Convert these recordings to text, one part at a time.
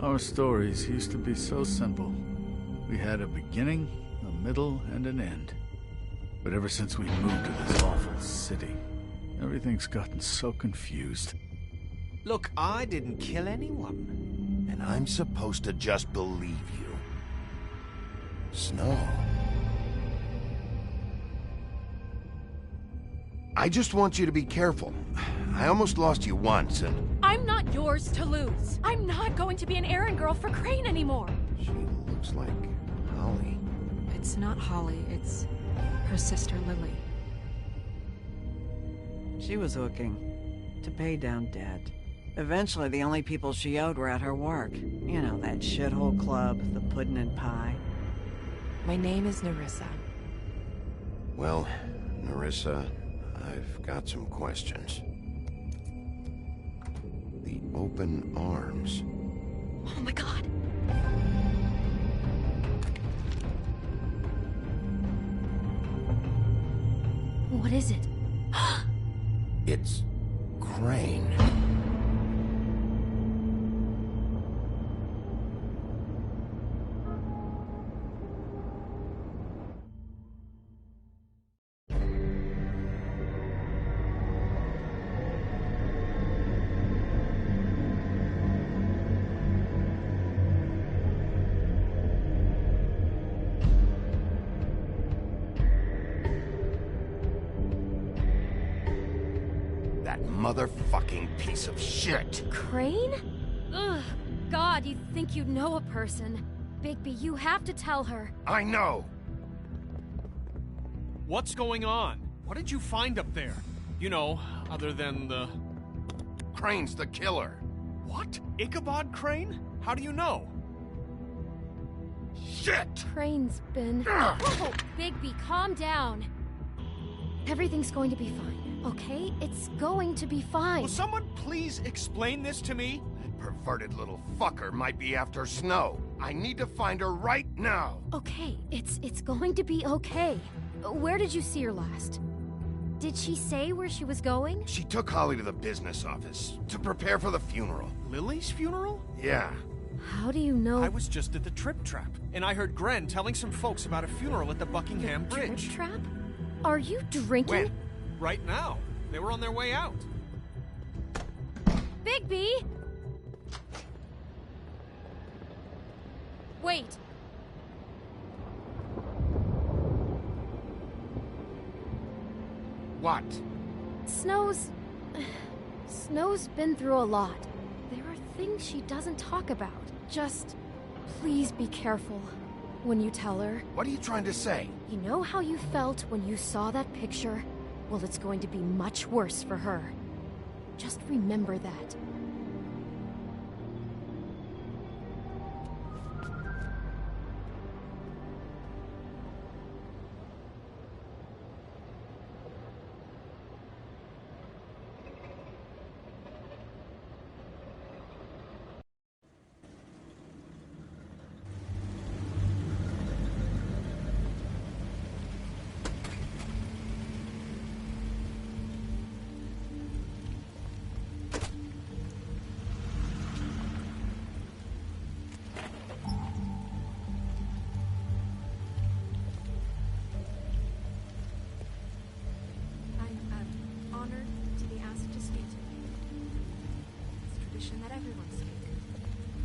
Our stories used to be so simple. We had a beginning, a middle, and an end. But ever since we moved to this awful city, everything's gotten so confused. Look, I didn't kill anyone. And I'm supposed to just believe you. Snow. I just want you to be careful. I almost lost you once, and... I'm not yours to lose. I'm not going to be an errand girl for Crane anymore. She looks like Holly. It's not Holly, it's her sister Lily. She was looking to pay down debt. Eventually, the only people she owed were at her work. You know, that shithole club, the Puddin' and Pie. My name is Nerissa. Well, Nerissa, I've got some questions. The open arms. Oh my god. What is it? It's Crane. That motherfucking piece of shit! Crane? Ugh. God, you'd think you'd know a person. Bigby, you have to tell her. I know! What's going on? What did you find up there? You know, other than the... Crane's the killer. What? Ichabod Crane? How do you know? Shit! Crane's been... Whoa! Bigby, calm down. Everything's going to be fine, okay? It's going to be fine. Will someone please explain this to me? That perverted little fucker might be after Snow. I need to find her right now. Okay, it's going to be okay. Where did you see her last? Did she say where she was going? She took Holly to the business office to prepare for the funeral. Lily's funeral? Yeah. How do you know? I was just at the Trip Trap, and I heard Gren telling some folks about a funeral at the Buckingham Bridge. Trip Trap? Are you drinking? When? Right now. They were on their way out. Bigby! Wait. What? Snow's been through a lot. There are things she doesn't talk about. Just please be careful when you tell her. What are you trying to say? You know how you felt when you saw that picture? Well, it's going to be much worse for her. Just remember that.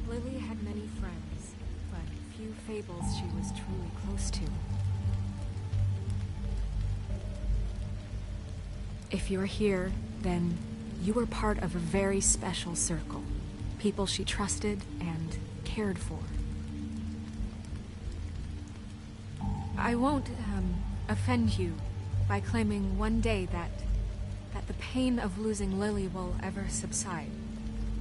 Lily had many friends, but few fables she was truly close to. If you're here, then you were part of a very special circle. People she trusted and cared for. I won't, offend you by claiming one day that the pain of losing Lily will ever subside.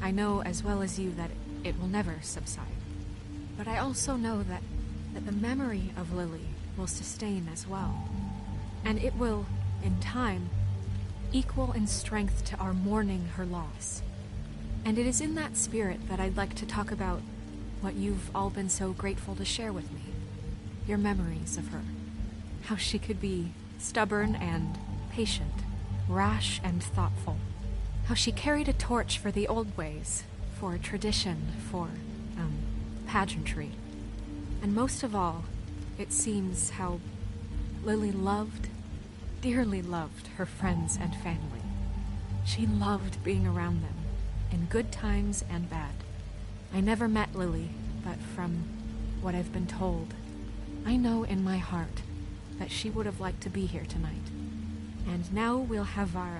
I know as well as you that it will never subside. But I also know that the memory of Lily will sustain as well. And it will, in time, equal in strength to our mourning her loss. And it is in that spirit that I'd like to talk about what you've all been so grateful to share with me. Your memories of her. How she could be stubborn and patient, rash and thoughtful. How she carried a torch for the old ways, for tradition, for pageantry. And most of all, it seems how Lily loved, dearly loved her friends and family. She loved being around them, in good times and bad. I never met Lily, but from what I've been told, I know in my heart that she would have liked to be here tonight. And now we'll have our,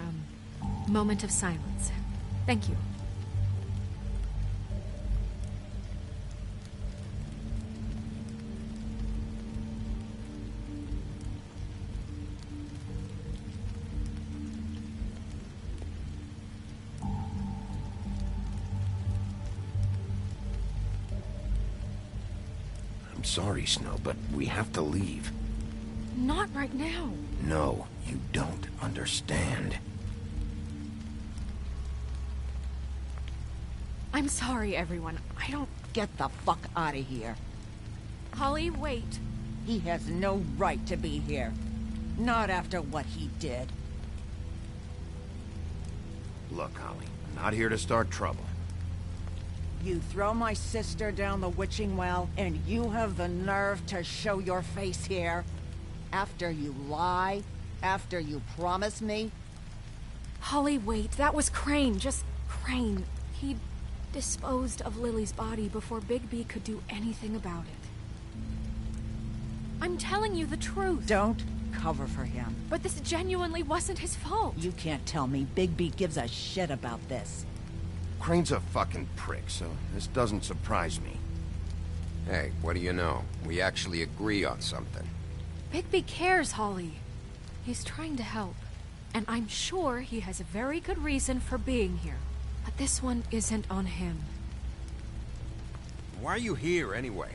moment of silence. Thank you. I'm sorry, Snow, but we have to leave. Not right now. No, you don't understand. I'm sorry, everyone. I don't... Get the fuck out of here. Holly, wait. He has no right to be here. Not after what he did. Look, Holly, I'm not here to start trouble. You throw my sister down the witching well, and you have the nerve to show your face here? After you lie? After you promise me? Holly, wait. That was Crane. Just Crane. He disposed of Lily's body before Bigby could do anything about it. I'm telling you the truth. Don't cover for him. But this genuinely wasn't his fault. You can't tell me Bigby gives a shit about this. Crane's a fucking prick, so this doesn't surprise me. Hey, what do you know? We actually agree on something. Bigby cares, Holly. He's trying to help. And I'm sure he has a very good reason for being here. But this one isn't on him. Why are you here, anyway?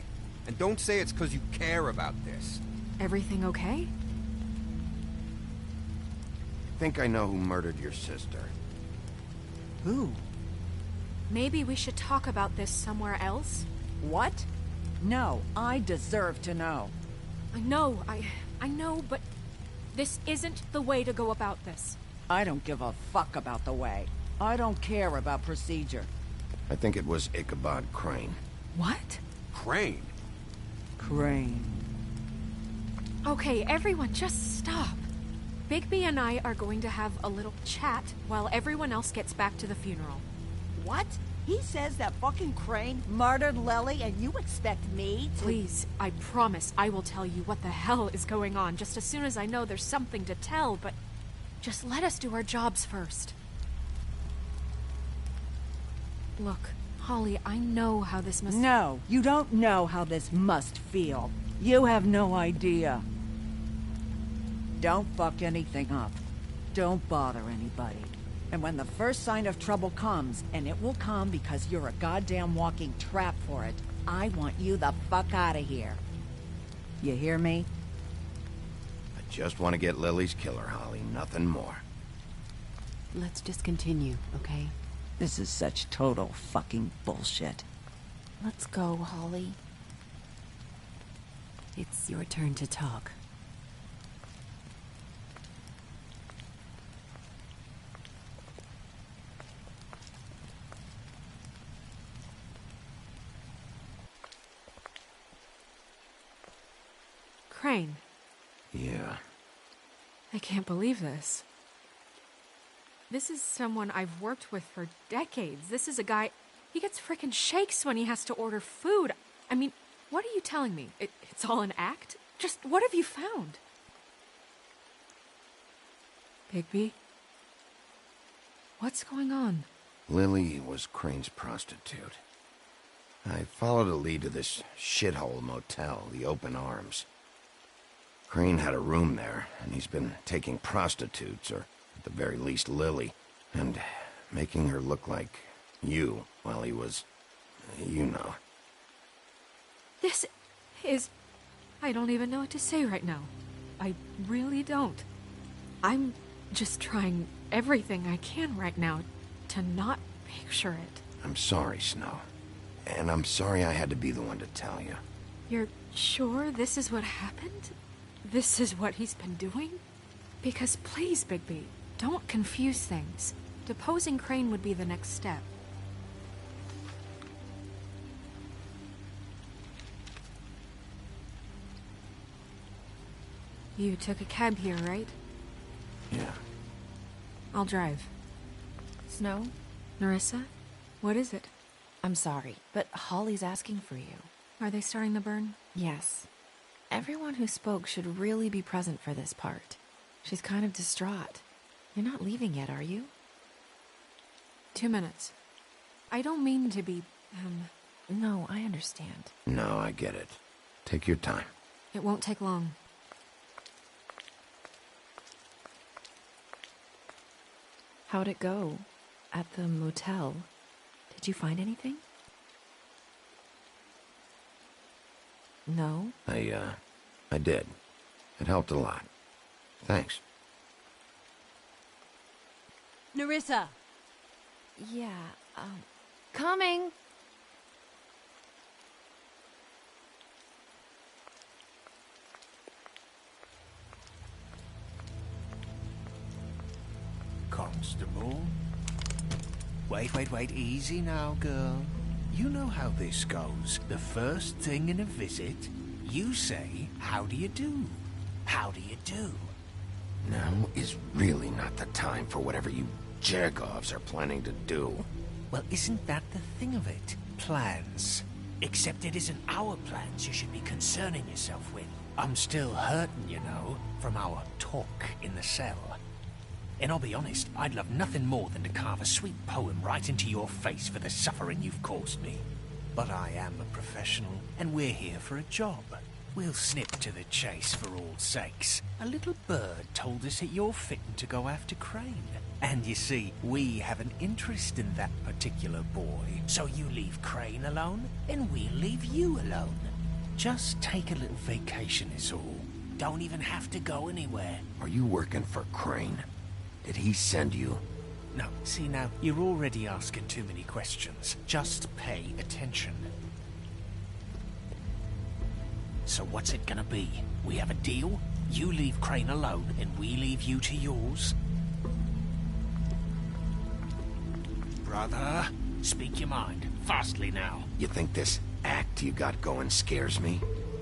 And don't say it's because you care about this. Everything okay? I think I know who murdered your sister. Who? Maybe we should talk about this somewhere else? What? No, I deserve to know. I know, but this isn't the way to go about this. I don't give a fuck about the way. I don't care about procedure. I think it was Ichabod Crane. What? Crane? Crane. Okay, everyone, just stop. Bigby and I are going to have a little chat while everyone else gets back to the funeral. What? He says that fucking Crane murdered Lily and you expect me to— Please, I promise I will tell you what the hell is going on just as soon as I know there's something to tell, but just let us do our jobs first. Look, Holly, I know how this must— No, you don't know how this must feel. You have no idea. Don't fuck anything up. Don't bother anybody. And when the first sign of trouble comes, and it will come because you're a goddamn walking trap for it, I want you the fuck out of here. You hear me? I just want to get Lily's killer, Holly, nothing more. Let's just continue, okay? This is such total fucking bullshit. Let's go, Holly. It's your turn to talk. Crane. Yeah. I can't believe this. This is someone I've worked with for decades. This is a guy... He gets frickin' shakes when he has to order food. I mean, what are you telling me? It's all an act? Just what have you found? Bigby? What's going on? Lily was Crane's prostitute. I followed a lead to this shithole motel, the Open Arms. Crane had a room there, and he's been taking prostitutes, or at the very least Lily, and making her look like you while he was, you know. This is... I don't even know what to say right now. I really don't. I'm just trying everything I can right now to not picture it. I'm sorry, Snow. And I'm sorry I had to be the one to tell you. You're sure this is what happened? This is what he's been doing? Because please, Bigby, don't confuse things. Deposing Crane would be the next step. You took a cab here, right? Yeah. I'll drive. Snow? Nerissa? What is it? I'm sorry, but Holly's asking for you. Are they starting the burn? Yes. Everyone who spoke should really be present for this part. She's kind of distraught. You're not leaving yet, are you? 2 minutes. I don't mean to be, No, I understand. No, I get it. Take your time. It won't take long. How'd it go? At the motel? Did you find anything? No? I did. It helped a lot. Thanks. Nerissa! Yeah, coming! Constable? Wait, easy now, girl. You know how this goes. The first thing in a visit, you say, how do you do? How do you do? Now is really not the time for whatever you Jergovs are planning to do. Well, isn't that the thing of it? Plans. Except it isn't our plans you should be concerning yourself with. I'm still hurting, you know, from our talk in the cell. And I'll be honest, I'd love nothing more than to carve a sweet poem right into your face for the suffering you've caused me. But I am a professional, and we're here for a job. We'll snip to the chase for all sakes. A little bird told us that you're fitting to go after Crane. And you see, we have an interest in that particular boy. So you leave Crane alone, and we'll leave you alone. Just take a little vacation is all. Don't even have to go anywhere. Are you working for Crane? Did he send you? No, see now, you're already asking too many questions. Just pay attention. So what's it gonna be? We have a deal? You leave Crane alone, and we leave you to yours? Brother, speak your mind. Fastly now. You think this act you got going scares me?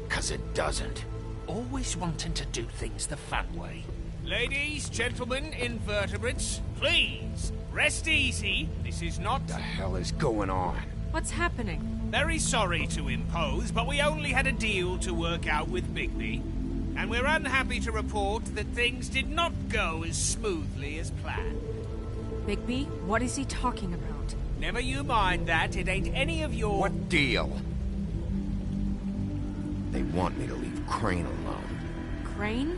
'Cause it doesn't. Always wanting to do things the fun way. Ladies, gentlemen, invertebrates, please, rest easy. This is not... What the hell is going on? What's happening? Very sorry to impose, but we only had a deal to work out with Bigby. And we're unhappy to report that things did not go as smoothly as planned. Bigby, what is he talking about? Never you mind that, it ain't any of your... What deal? They want me to leave Crane alone. Crane?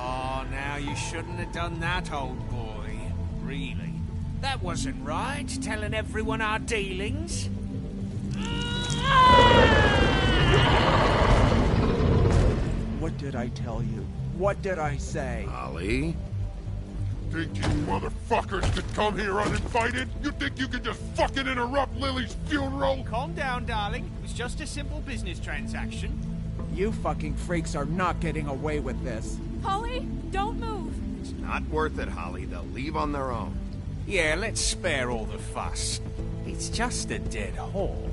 Oh, now you shouldn't have done that, old boy. Really. That wasn't right, telling everyone our dealings. What did I tell you? What did I say? Ollie? Think you motherfuckers could come here uninvited? You think you could just fucking interrupt Lily's funeral? Calm down, darling. It was just a simple business transaction. You fucking freaks are not getting away with this. Holly, don't move! It's not worth it, Holly. They'll leave on their own. Yeah, let's spare all the fuss. It's just a dead hall.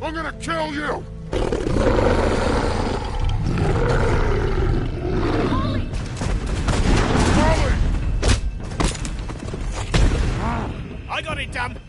I'm gonna kill you! Holly! Holly! I got it done.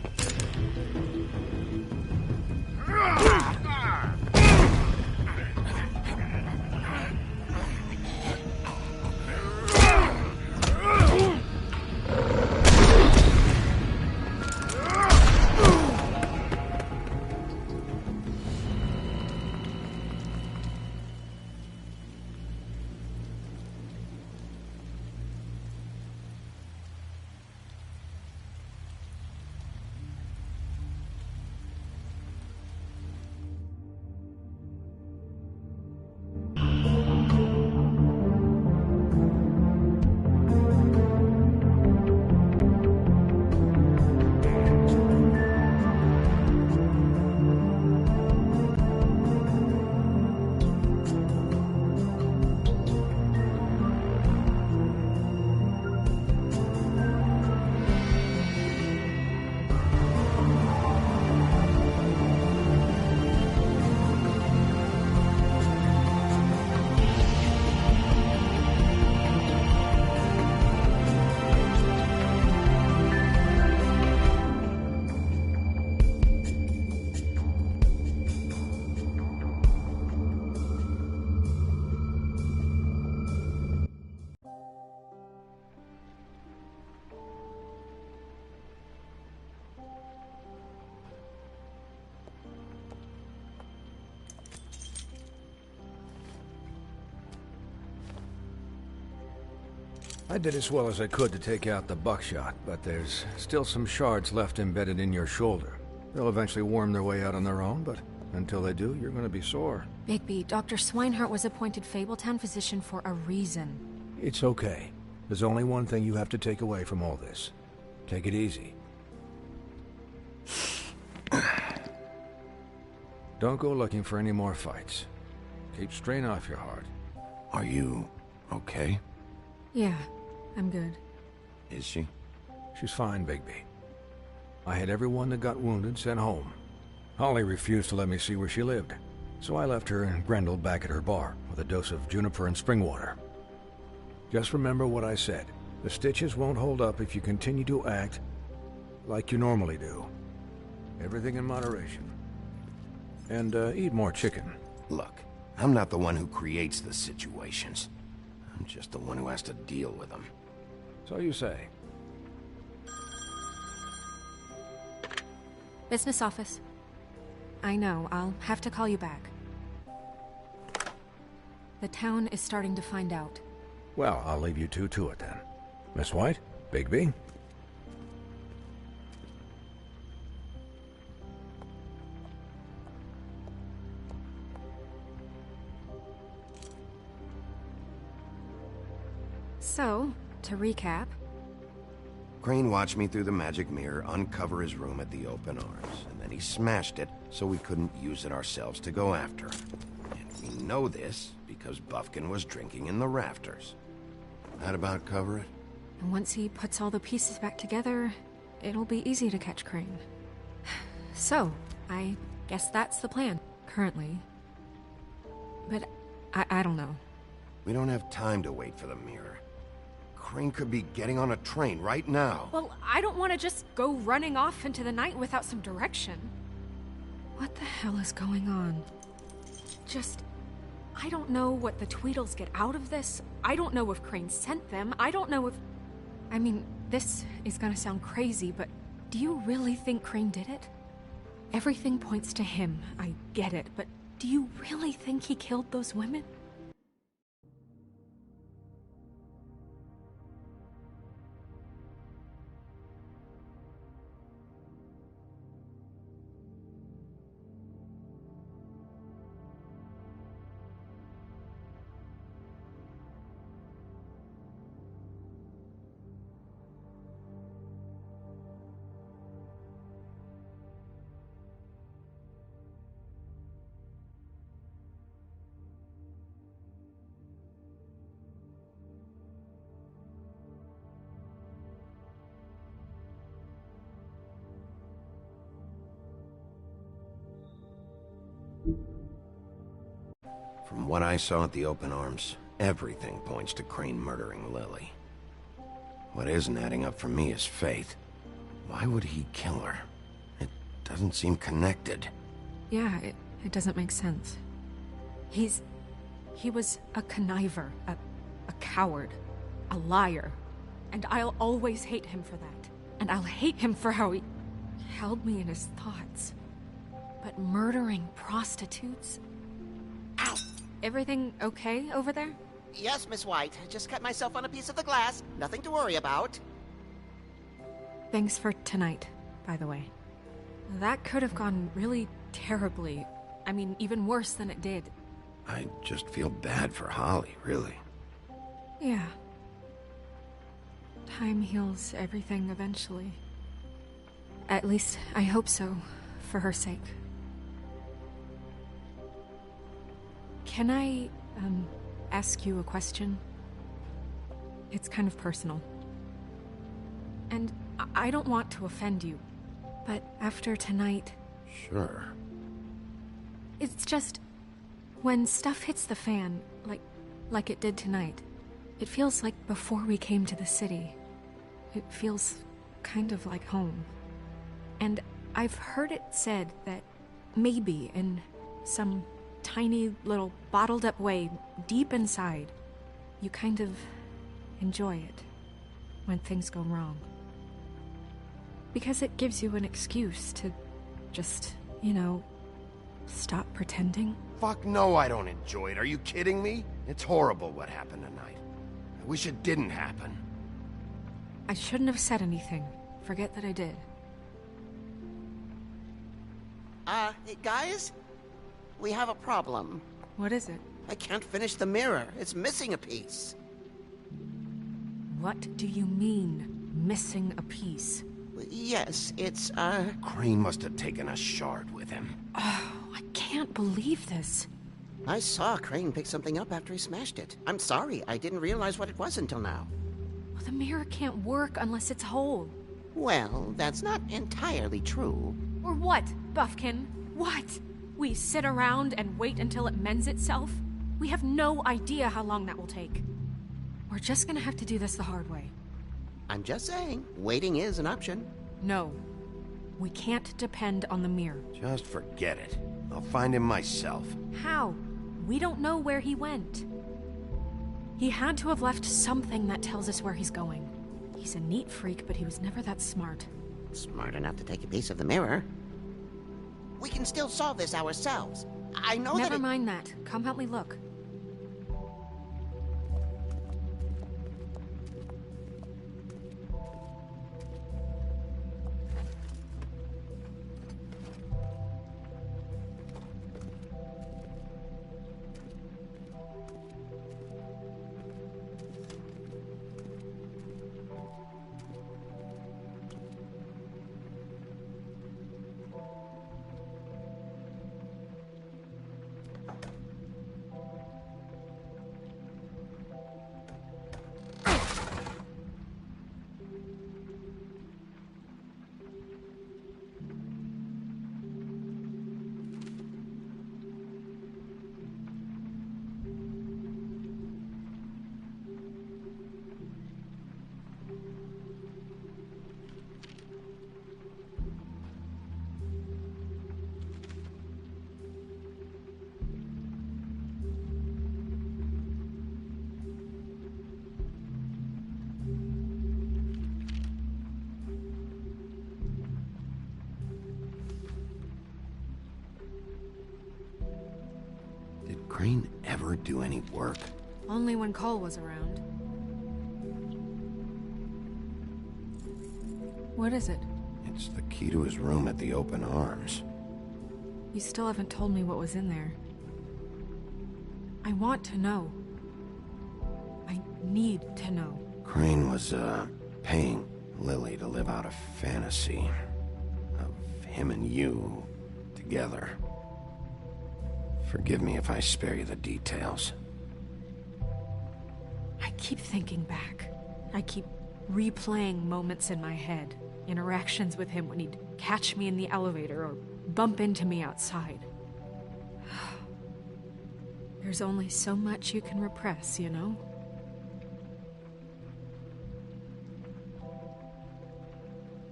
I did as well as I could to take out the buckshot, but there's still some shards left embedded in your shoulder. They'll eventually worm their way out on their own, but until they do, you're gonna be sore. Bigby, Dr. Swinehart was appointed Fabletown physician for a reason. It's okay. There's only one thing you have to take away from all this. Take it easy. Don't go looking for any more fights. Keep strain off your heart. Are you okay? Yeah, I'm good. Is she? She's fine, Bigby. I had everyone that got wounded sent home. Holly refused to let me see where she lived, so I left her and Grendel back at her bar with a dose of juniper and spring water. Just remember what I said. The stitches won't hold up if you continue to act like you normally do. Everything in moderation. And eat more chicken. Look, I'm not the one who creates the situations. I'm just the one who has to deal with them. So you say. Business office. I know, I'll have to call you back. The town is starting to find out. Well, I'll leave you two to it then. Miss White? Bigby? So, to recap... Crane watched me through the magic mirror uncover his room at the Open Arms, and then he smashed it so we couldn't use it ourselves to go after him. And we know this because Bufkin was drinking in the rafters. That about cover it? And once he puts all the pieces back together, it'll be easy to catch Crane. So, I guess that's the plan, currently. But I don't know. We don't have time to wait for the mirror. Crane could be getting on a train right now. Well, I don't want to just go running off into the night without some direction. What the hell is going on? I don't know what the Tweedles get out of this. I don't know if Crane sent them. I don't know if... I mean, this is gonna sound crazy, but do you really think Crane did it? Everything points to him, I get it, but do you really think he killed those women? From what I saw at the Open Arms, everything points to Crane murdering Lily. What isn't adding up for me is Faith. Why would he kill her? It doesn't seem connected. Yeah, it doesn't make sense. He was a conniver, a coward, a liar. And I'll always hate him for that. And I'll hate him for how he held me in his thoughts. But murdering prostitutes? Ow! Everything okay over there? Yes, Miss White. Just cut myself on a piece of the glass. Nothing to worry about. Thanks for tonight, by the way. That could have gone really terribly. I mean, even worse than it did. I just feel bad for Holly, really. Yeah. Time heals everything eventually. At least, I hope so, for her sake. Can I, ask you a question? It's kind of personal. And I don't want to offend you, but after tonight... Sure. It's just... when stuff hits the fan, like it did tonight, it feels like before we came to the city. It feels kind of like home. And I've heard it said that maybe in some tiny little bottled up way deep inside, you kind of enjoy it when things go wrong. Because it gives you an excuse to just, you know, stop pretending. Fuck no, I don't enjoy it. Are you kidding me? It's horrible what happened tonight. wish it didn't happen. I shouldn't have said anything. Forget that I did. Guys? We have a problem. What is it? I can't finish the mirror. It's missing a piece. What do you mean, missing a piece? Yes, it's, Crane must have taken a shard with him. Oh, I can't believe this. I saw Crane pick something up after he smashed it. I'm sorry, I didn't realize what it was until now. Well, the mirror can't work unless it's whole. Well, that's not entirely true. Or what, Buffkin? What? We sit around and wait until it mends itself? We have no idea how long that will take. We're just gonna have to do this the hard way. I'm just saying, waiting is an option. No. We can't depend on the mirror. Just forget it. I'll find him myself. How? We don't know where he went. He had to have left something that tells us where he's going. He's a neat freak, but he was never that smart. Smart enough to take a piece of the mirror. We can still solve this ourselves. I know Never mind that. Come help me look. Crane ever do any work? Only when Cole was around. What is it? It's the key to his room at the Open Arms. You still haven't told me what was in there. I want to know. I need to know. Crane was, paying Lily to live out a fantasy of him and you together. Forgive me if I spare you the details. I keep thinking back. I keep replaying moments in my head. Interactions with him when he'd catch me in the elevator or bump into me outside. There's only so much you can repress, you know?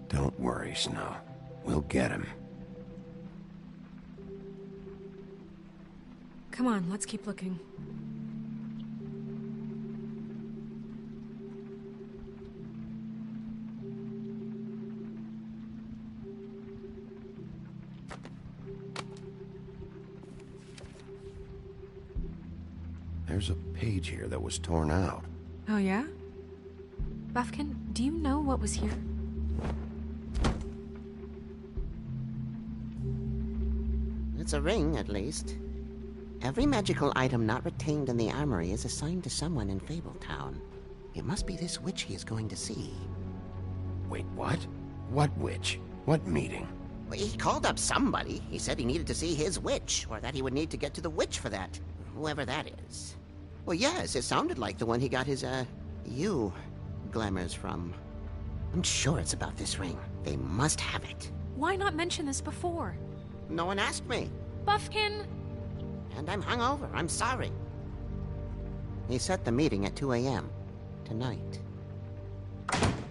Don't worry, Snow. We'll get him. Come on, let's keep looking. There's a page here that was torn out. Oh, yeah? Buffkin, do you know what was here? It's a ring, at least. Every magical item not retained in the armory is assigned to someone in Fabletown. It must be this witch he is going to see. Wait, what? What witch? What meeting? Well, he called up somebody. He said he needed to see his witch, or that he would need to get to the witch for that. Whoever that is. Well, yes, it sounded like the one he got his, glamours from. I'm sure it's about this ring. They must have it. Why not mention this before? No one asked me. Buffkin! And I'm hungover. I'm sorry. He set the meeting at 2 a.m. tonight.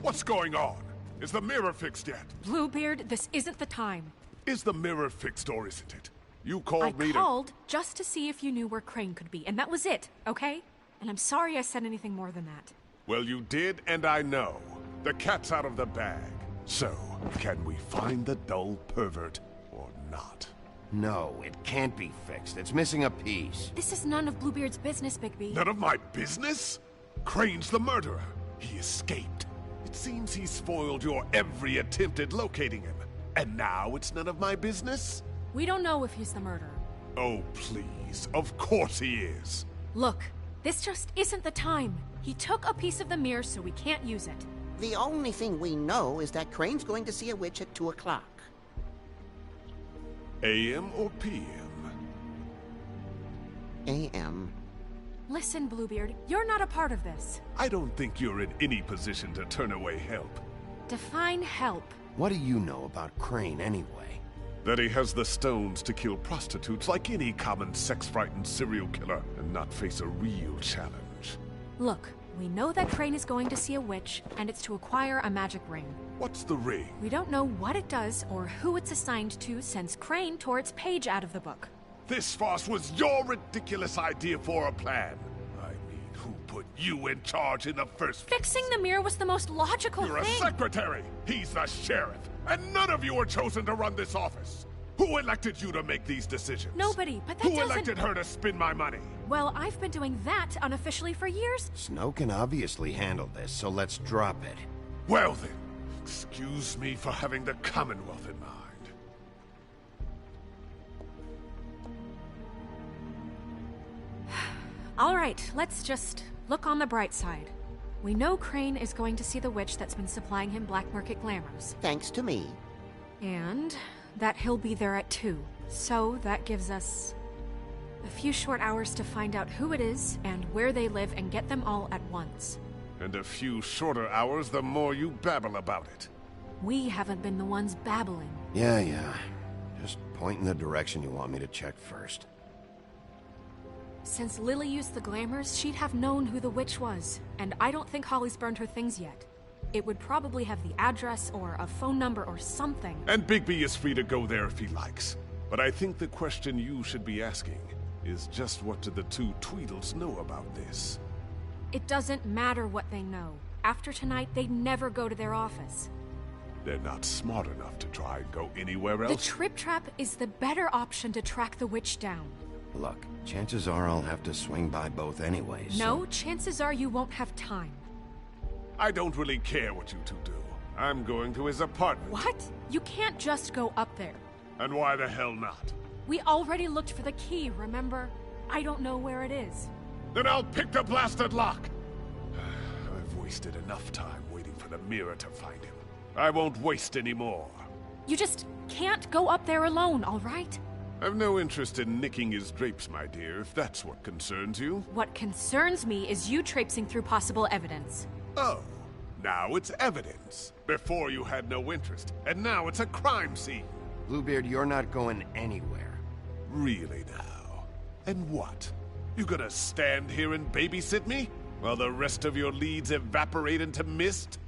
What's going on? Is the mirror fixed yet? Bluebeard, this isn't the time. Is the mirror fixed or isn't it? You called me I called just to see if you knew where Crane could be, and that was it, okay? And I'm sorry I said anything more than that. Well, you did, and I know. The cat's out of the bag. So, can we find the dull pervert or not? No, it can't be fixed. It's missing a piece. This is none of Bluebeard's business, Bigby. None of my business? Crane's the murderer. He escaped. It seems he spoiled your every attempt at locating him. And now it's none of my business? We don't know if he's the murderer. Oh, please. Of course he is. Look, this just isn't the time. He took a piece of the mirror, so we can't use it. The only thing we know is that Crane's going to see a witch at 2 o'clock. AM or PM? AM. Listen, Bluebeard, you're not a part of this. I don't think you're in any position to turn away help. Define help. What do you know about Crane, anyway? That he has the stones to kill prostitutes like any common sex-frightened serial killer and not face a real challenge. Look, we know that Crane is going to see a witch, and it's to acquire a magic ring. What's the ring? We don't know what it does or who it's assigned to since Crane tore its page out of the book. This farce was your ridiculous idea for a plan. I mean, who put you in charge in the first place? Fixing the mirror was the most logical You're thing. a secretary! He's the sheriff! And none of you were chosen to run this office! Who elected you to make these decisions? Nobody, but that Who doesn't... elected her to spend my money? Well, I've been doing that unofficially for years. Snow can obviously handle this, so let's drop it. Well then, excuse me for having the Commonwealth in mind. All right, let's just look on the bright side. We know Crane is going to see the witch that's been supplying him black market glamours. Thanks to me. And that he'll be there at 2. So that gives us a few short hours to find out who it is and where they live and get them all at once. And a few shorter hours the more you babble about it. We haven't been the ones babbling. Yeah. Just point in the direction you want me to check first. Since Lily used the glamours, she'd have known who the witch was, and I don't think Holly's burned her things yet. It would probably have the address or a phone number or something. And Bigby is free to go there if he likes. But I think the question you should be asking is just what do the two Tweedles know about this? It doesn't matter what they know. After tonight, they'd never go to their office. They're not smart enough to try and go anywhere else? The Trip Trap is the better option to track the witch down. Look, chances are I'll have to swing by both anyways. No, chances are you won't have time. I don't really care what you two do. I'm going to his apartment. What? You can't just go up there. And why the hell not? We already looked for the key, remember? I don't know where it is. Then I'll pick the blasted lock! I've wasted enough time waiting for the mirror to find him. I won't waste any more. You just can't go up there alone, all right? I've no interest in nicking his drapes, my dear, if that's what concerns you. What concerns me is you traipsing through possible evidence. Oh, now it's evidence. Before you had no interest, and now it's a crime scene. Bluebeard, you're not going anywhere. Really now? And what? You gonna stand here and babysit me? While the rest of your leads evaporate into mist?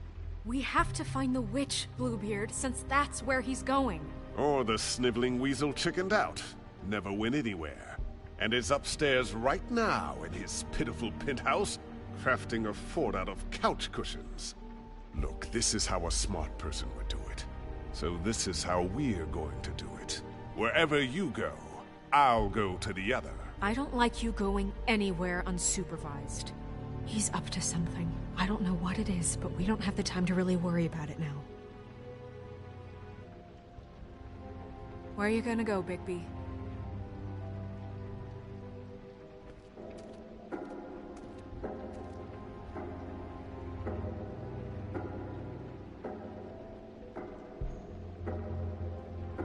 We have to find the witch, Bluebeard, since that's where he's going. Or the sniveling weasel chickened out. Never went anywhere. And is upstairs right now in his pitiful penthouse, crafting a fort out of couch cushions. Look, this is how a smart person would do it. So this is how we're going to do it. Wherever you go, I'll go to the other. I don't like you going anywhere unsupervised. He's up to something. I don't know what it is, but we don't have the time to really worry about it now. Where are you gonna go, Bigby?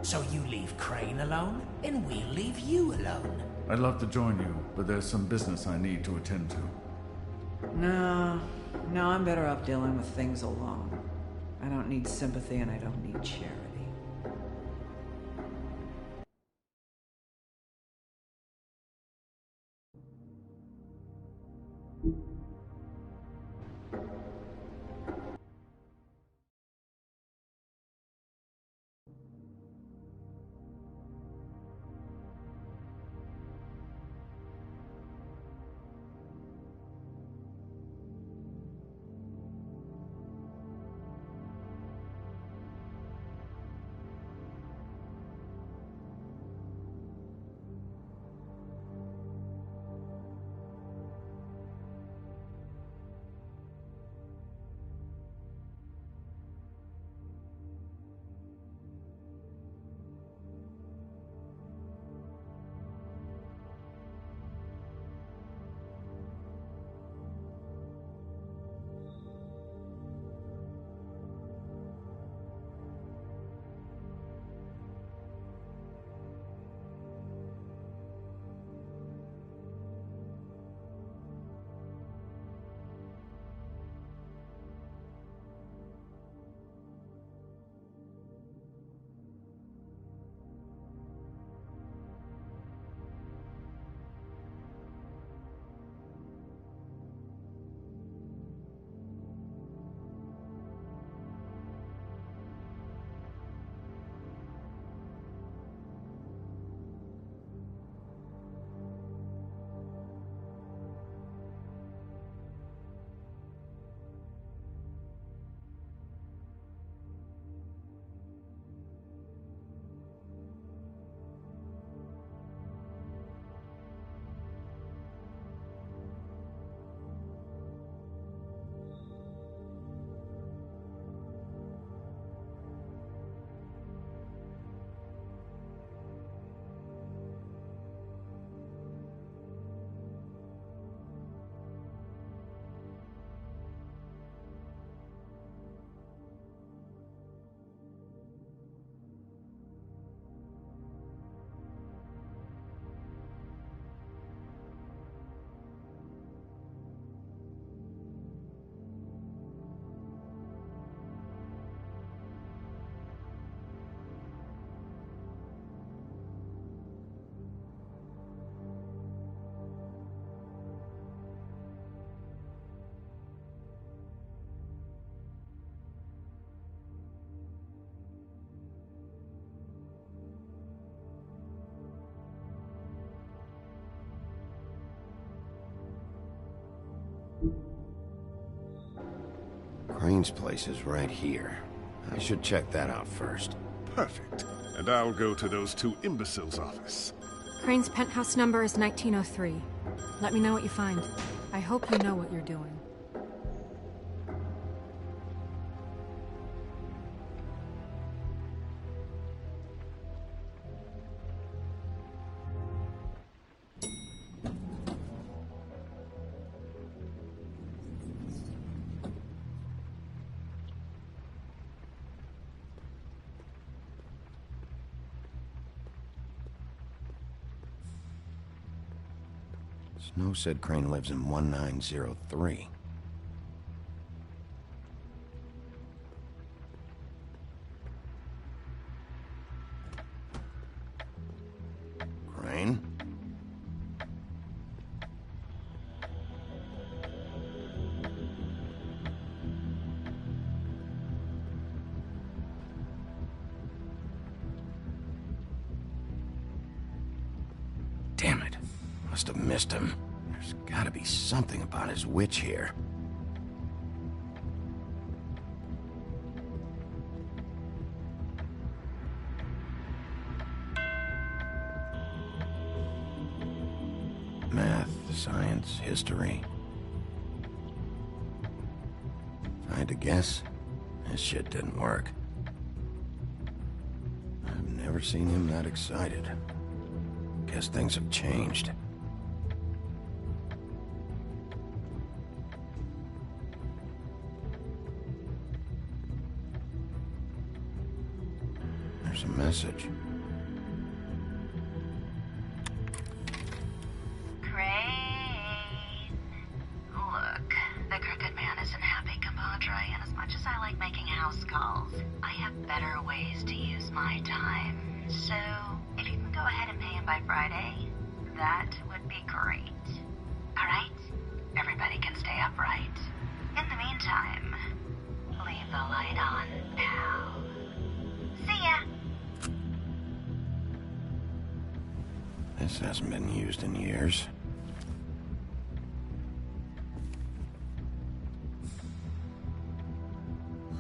So you leave Crane alone, and we'll leave you alone. I'd love to join you, but there's some business I need to attend to. No, I'm better off dealing with things alone. I don't need sympathy and I don't need charity. Crane's place is right here. I should check that out first. Perfect. And I'll go to those two imbeciles' office. Crane's penthouse number is 1903. Let me know what you find. I hope you know what you're doing. Snow said Crane lives in 1903. Crane? Damn it. Must have missed him. There's gotta be something about his witch here. Math, science, history. If I had to guess, this shit didn't work. I've never seen him that excited. Guess things have changed. There's a message. Crane. Look, the Crooked Man isn't happy, compadre, and as much as I like making house calls, I have better ways to use my time. So, if you can go ahead and pay him by Friday, that would be great. Alright? Everybody can stay upright. In the meantime, leave the light on, pal. See ya! This hasn't been used in years.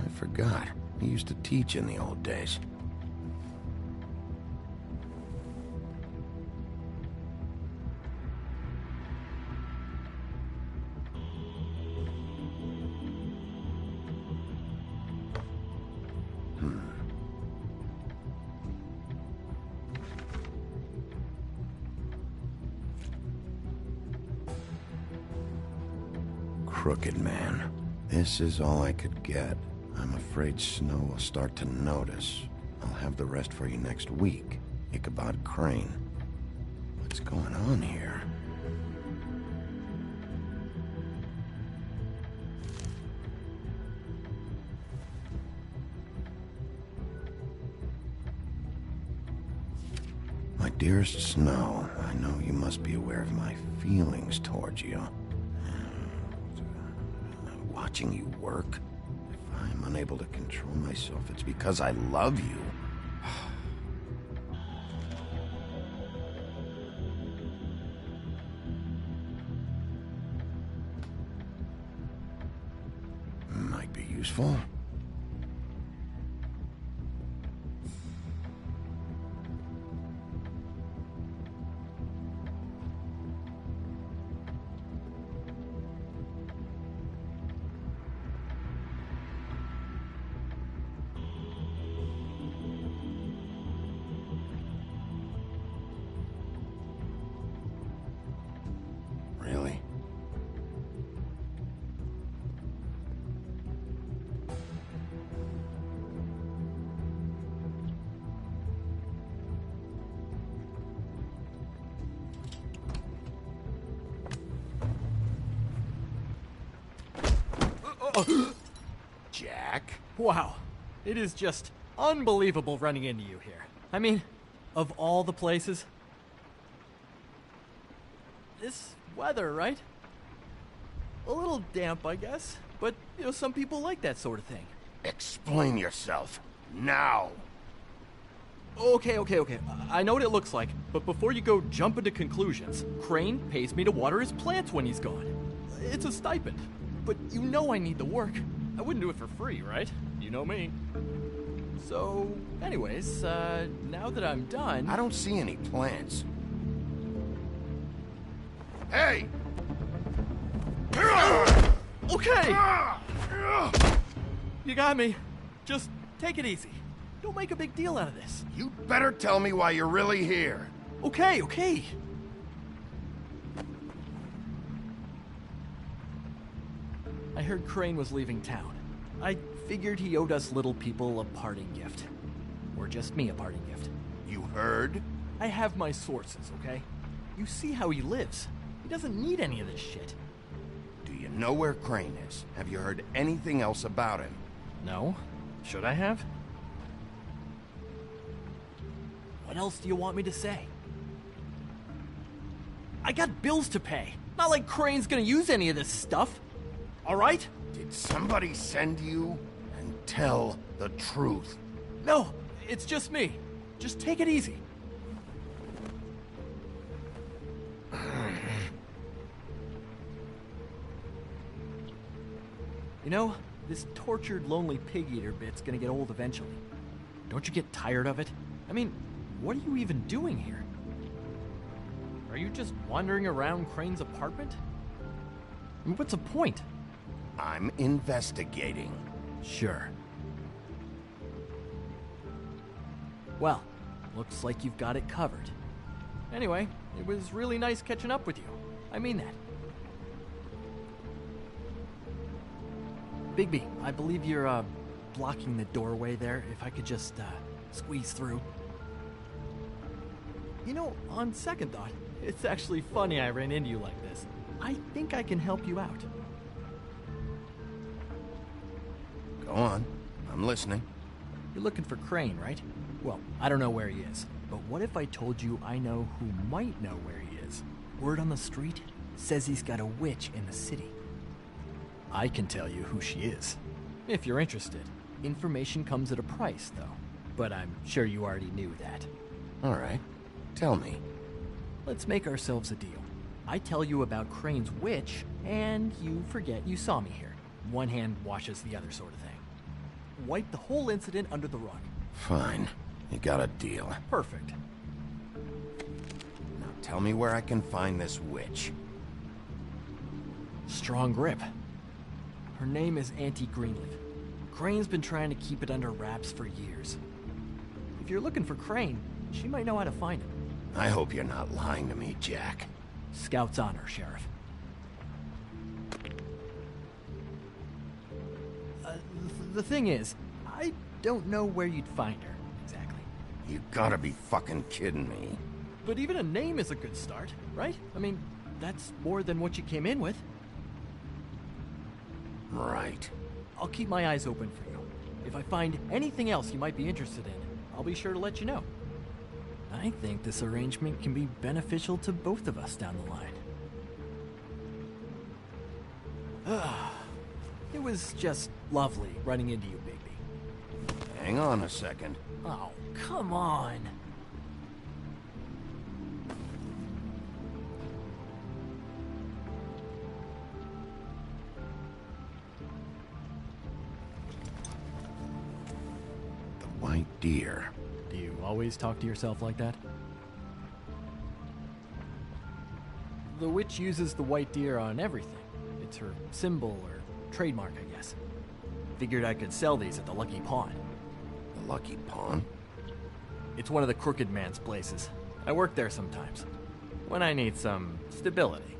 I forgot. He used to teach in the old days. Crooked Man. This is all I could get. I'm afraid Snow will start to notice. I'll have the rest for you next week. Ichabod Crane. What's going on here? My dearest Snow, I know you must be aware of my feelings towards you. Watching you work, if I'm unable to control myself, it's because I love you. Might be useful. Really? Jack? Wow. It is just unbelievable running into you here. I mean, of all the places. This weather, right? A little damp, I guess. But, you know, some people like that sort of thing. Explain yourself. Now! Okay. I know what it looks like, but before you go jumping to conclusions, Crane pays me to water his plants when he's gone. It's a stipend. But you know I need the work. I wouldn't do it for free, right? You know me. So, anyways, now that I'm done... I don't see any plants. Hey! Okay! You got me. Just take it easy. Don't make a big deal out of this. You better tell me why you're really here. Okay, okay. I heard Crane was leaving town. I figured he owed us little people a parting gift. Or just me a parting gift. You heard? I have my sources, okay? You see how he lives. He doesn't need any of this shit. Do you know where Crane is? Have you heard anything else about him? No. Should I have? What else do you want me to say? I got bills to pay. Not like Crane's gonna use any of this stuff. All right? Did somebody send you? And tell the truth. No, it's just me. Just take it easy. You know, this tortured, lonely pig-eater bit's gonna get old eventually. Don't you get tired of it? I mean, what are you even doing here? Are you just wandering around Crane's apartment? I mean, what's the point? I'm investigating. Sure. Well, looks like you've got it covered. Anyway, it was really nice catching up with you. I mean that. Bigby, I believe you're, blocking the doorway there. If I could just, squeeze through. You know, on second thought, it's actually funny I ran into you like this. I think I can help you out. Go on. I'm listening. You're looking for Crane, right? Well, I don't know where he is, but what if I told you I know who might know where he is? Word on the street says he's got a witch in the city. I can tell you who she is, if you're interested. Information comes at a price, though, but I'm sure you already knew that. All right. Tell me. Let's make ourselves a deal. I tell you about Crane's witch, and you forget you saw me here. One hand washes the other sort of thing. Wipe the whole incident under the rug. Fine. You got a deal. Perfect. Now tell me where I can find this witch. Strong grip. Her name is Auntie Greenleaf. Crane's been trying to keep it under wraps for years. If you're looking for Crane, she might know how to find him. I hope you're not lying to me, Jack. Scout's honor, Sheriff. The thing is, I don't know where you'd find her, exactly. You gotta be fucking kidding me. But even a name is a good start, right? I mean, that's more than what you came in with. Right. I'll keep my eyes open for you. If I find anything else you might be interested in, I'll be sure to let you know. I think this arrangement can be beneficial to both of us down the line. It was just lovely running into you, Bigby. Hang on a second. Oh, come on. The white deer. Do you always talk to yourself like that? The witch uses the white deer on everything. It's her symbol or trademark, I guess. Figured I could sell these at the Lucky Pawn. The Lucky Pawn? It's one of the crooked man's places. I work there sometimes. When I need some stability.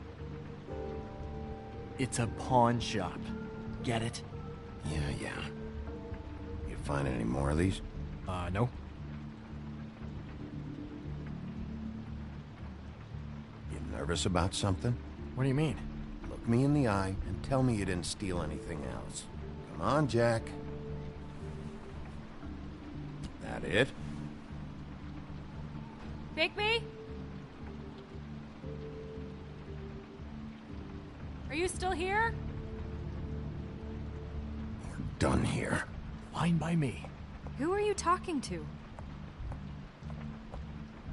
It's a pawn shop. Get it? Yeah. You find any more of these? No. You nervous about something? What do you mean? Look me in the eye and tell me you didn't steal anything else. Come on, Jack. That it? Bigby? Are you still here? We're done here. Fine by me. Who are you talking to?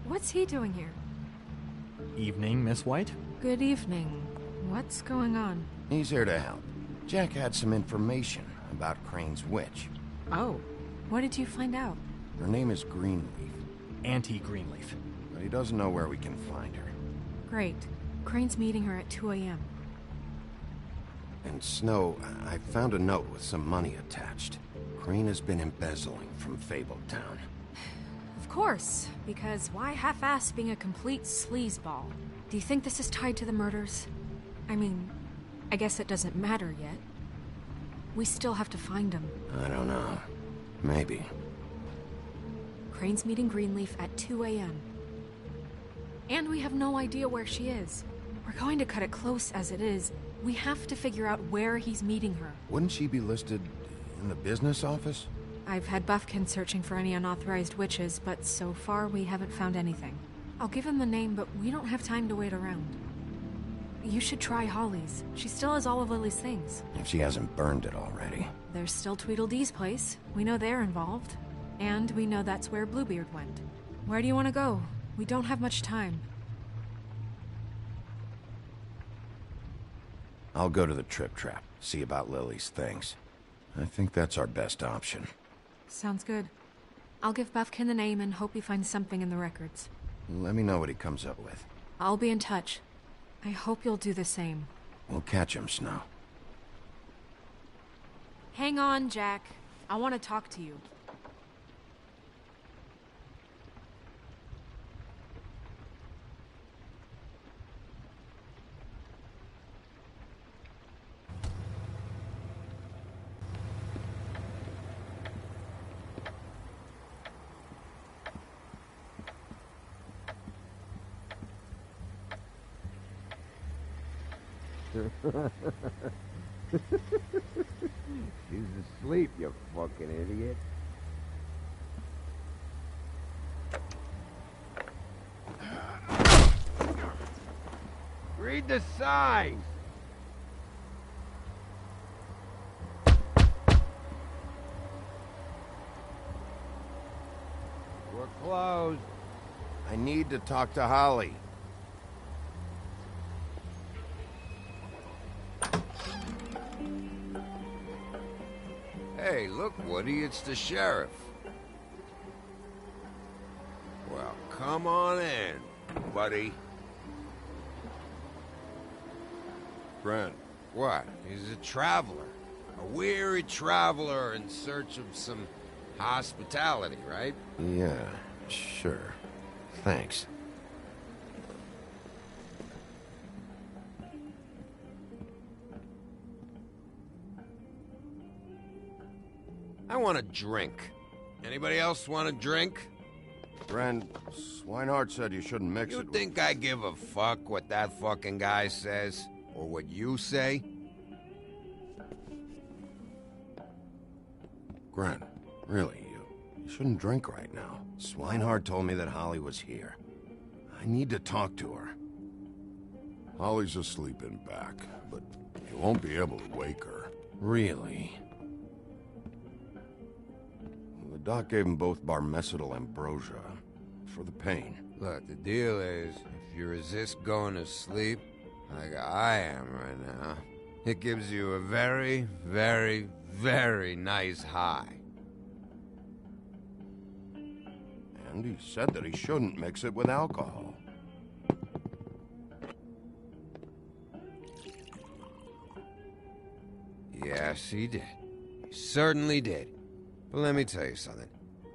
What's he doing here? Evening, Miss White. Good evening. What's going on? He's here to help. Jack had some information. about Crane's witch. Oh, what did you find out? Her name is Greenleaf. Auntie Greenleaf. But he doesn't know where we can find her. Great. Crane's meeting her at 2 a.m. And Snow, I found a note with some money attached. Crane has been embezzling from Fabletown. Of course, because why half-ass being a complete sleazeball? Do you think this is tied to the murders? I mean, I guess it doesn't matter yet. We still have to find him. I don't know. Maybe. Crane's meeting Greenleaf at 2 a.m. And we have no idea where she is. We're going to cut it close as it is. We have to figure out where he's meeting her. Wouldn't she be listed in the business office? I've had Buffkin searching for any unauthorized witches, but so far we haven't found anything. I'll give him the name, but we don't have time to wait around. You should try Holly's. She still has all of Lily's things. If she hasn't burned it already. There's still Tweedledee's place. We know they're involved. And we know that's where Bluebeard went. Where do you want to go? We don't have much time. I'll go to the Trip Trap, see about Lily's things. I think that's our best option. Sounds good. I'll give Buffkin the name and hope he finds something in the records. Let me know what he comes up with. I'll be in touch. I hope you'll do the same. We'll catch him, Snow. Hang on, Jack. I want to talk to you. She's asleep, you fucking idiot. Read the signs! We're closed. I need to talk to Holly. Hey, look, Woody, it's the sheriff. Well, come on in, buddy. Brent. What? He's a traveler. A weary traveler in search of some hospitality, right? Yeah, sure. Thanks. I want a drink. Anybody else want a drink? Brent, Swinehart said you shouldn't mix it You think I give a fuck what that fucking guy says? Or what you say? Grant, really, you shouldn't drink right now. Swinehart told me that Holly was here. I need to talk to her. Holly's asleep in back, but you won't be able to wake her. Really? The doc gave them both Barmecidal ambrosia for the pain. Look, the deal is, if you resist going to sleep, like I am right now, it gives you a very, very, very nice high. And he said that he shouldn't mix it with alcohol. Yes, he did. He certainly did. But let me tell you something.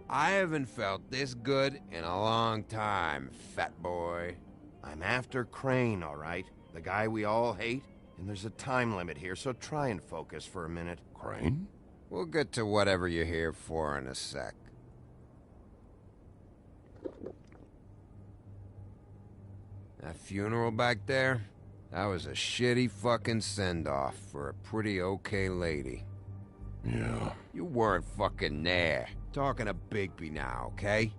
I haven't felt this good in a long time, fat boy. I'm after Crane, all right? The guy we all hate? And there's a time limit here, so try and focus for a minute. Crane? We'll get to whatever you're here for in a sec. That funeral back there? That was a shitty fucking send-off for a pretty okay lady. Yeah. You weren't fucking there. Talking to Bigby now, okay?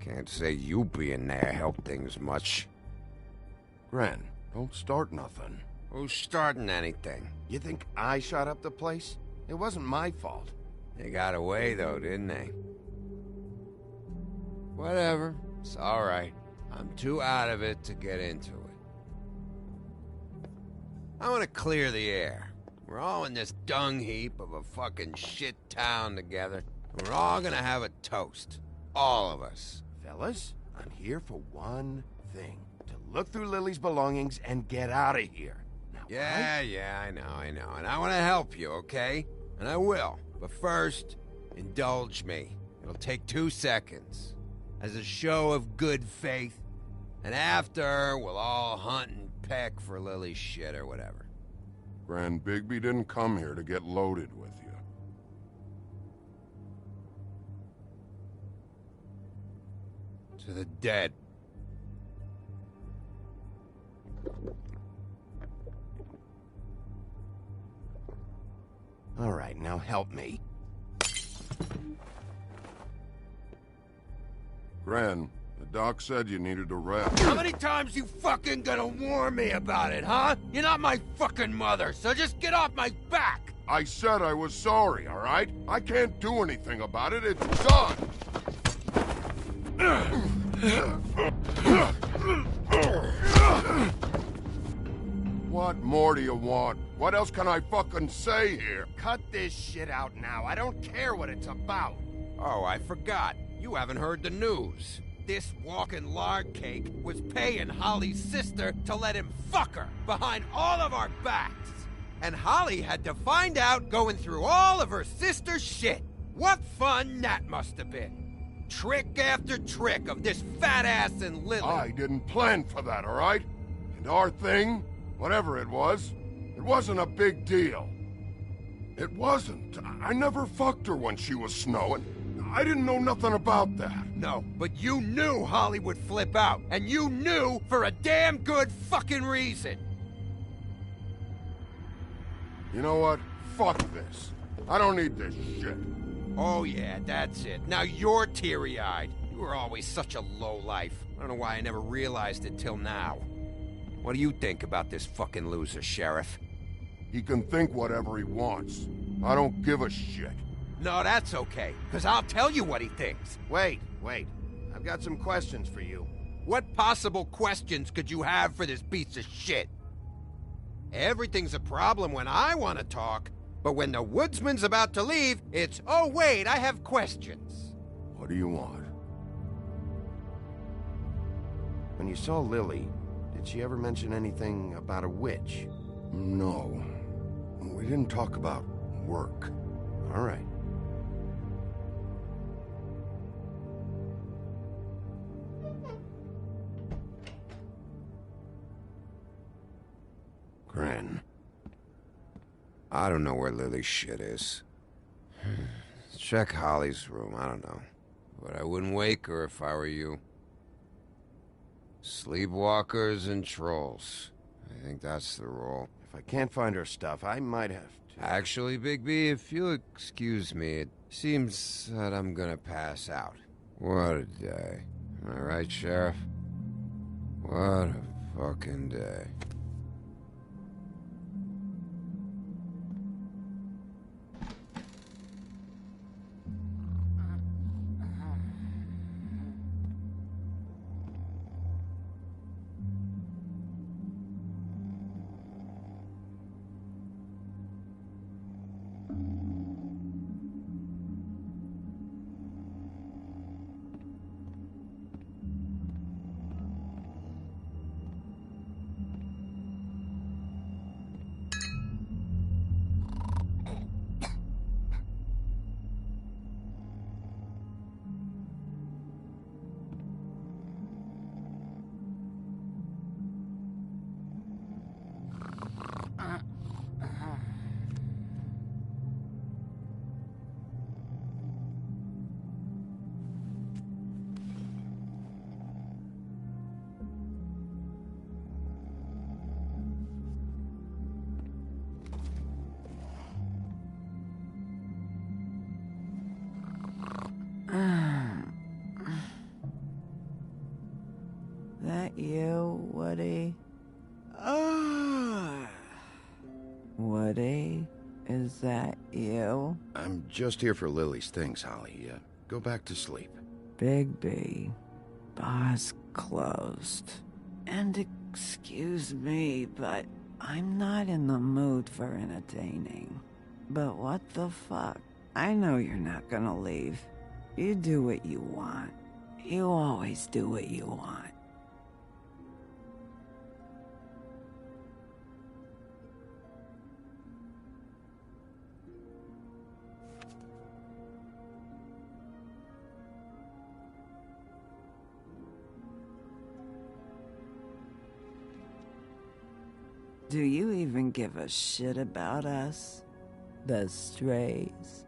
Can't say you being there helped things much. Gren, don't start nothing. Who's starting anything? You think I shot up the place? It wasn't my fault. They got away, though, didn't they? Whatever. It's alright. I'm too out of it to get into it. I want to clear the air. We're all in this dung heap of a fucking shit town together. And we're all gonna have a toast. All of us. Fellas, I'm here for one thing. To look through Lily's belongings and get out of here. Now, Yeah, I know. And I want to help you, okay? And I will. But first, indulge me. It'll take 2 seconds. As a show of good faith. And after, we'll all hunt and peck for Lily's shit or whatever. Grand Bigby didn't come here to get loaded with you. To the dead. All right, now help me. Gran, the doc said you needed a rest. How many times you fucking gonna warn me about it, huh? You're not my fucking mother, so just get off my back! I said I was sorry, all right? I can't do anything about it. It's done! What more do you want? What else can I fucking say here? Cut this shit out now. I don't care what it's about. Oh, I forgot. You haven't heard the news. This walking lard cake was paying Holly's sister to let him fuck her behind all of our backs. And Holly had to find out going through all of her sister's shit. What fun that must have been. Trick after trick of this fat ass and Lily. I didn't plan for that, all right? And our thing, whatever it wasn't a big deal. It wasn't. I never fucked her when she was snowing. I didn't know nothing about that. No, but you knew Holly would flip out. And you knew for a damn good fucking reason. You know what? Fuck this. I don't need this shit. Oh yeah, that's it. Now you're teary-eyed. You were always such a lowlife. I don't know why I never realized it till now. What do you think about this fucking loser, Sheriff? He can think whatever he wants. I don't give a shit. No, that's okay, because I'll tell you what he thinks. Wait. I've got some questions for you. What possible questions could you have for this piece of shit? Everything's a problem when I want to talk, but when the woodsman's about to leave, it's, oh wait, I have questions. What do you want? When you saw Lily, did she ever mention anything about a witch? No. We didn't talk about work. All right. Gran. I don't know where Lily's shit is. Check Holly's room, I don't know. But I wouldn't wake her if I were you. Sleepwalkers and trolls. I think that's the rule. If I can't find her stuff, I might have to... Actually, Bigby, if you'll excuse me, it seems that I'm gonna pass out. What a day. Am I right, Sheriff? What a fucking day. That you, Woody? Woody? Is that you? I'm just here for Lily's things, Holly. Go back to sleep. Bigby. Bar's closed. And excuse me, but I'm not in the mood for entertaining. But what the fuck? I know you're not gonna leave. You do what you want. You always do what you want. Do you even give a shit about us? The strays?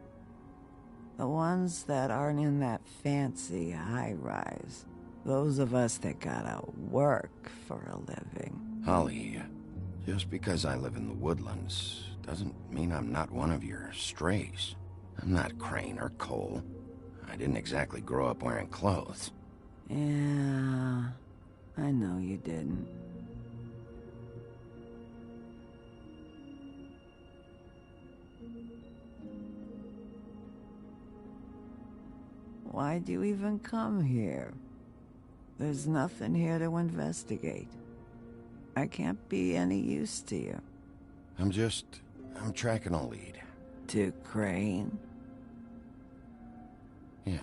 The ones that aren't in that fancy high-rise. Those of us that gotta work for a living. Holly, just because I live in the woodlands doesn't mean I'm not one of your strays. I'm not Crane or Cole. I didn't exactly grow up wearing clothes. Yeah, I know you didn't. Why'd you even come here? There's nothing here to investigate. I can't be any use to you. I'm tracking a lead. To Crane? Yeah.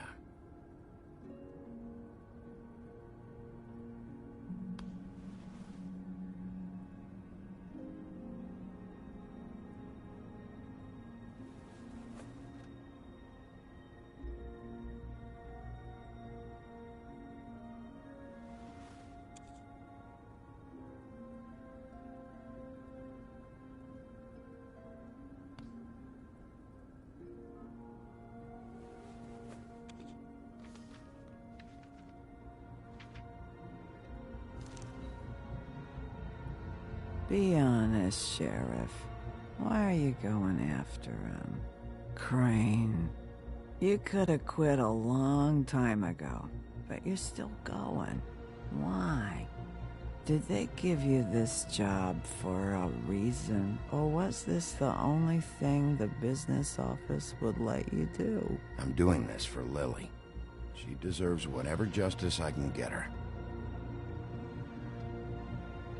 Be honest, Sheriff. Why are you going after him? Crane. You could have quit a long time ago, but you're still going. Why? Did they give you this job for a reason, or was this the only thing the business office would let you do? I'm doing this for Lily. She deserves whatever justice I can get her.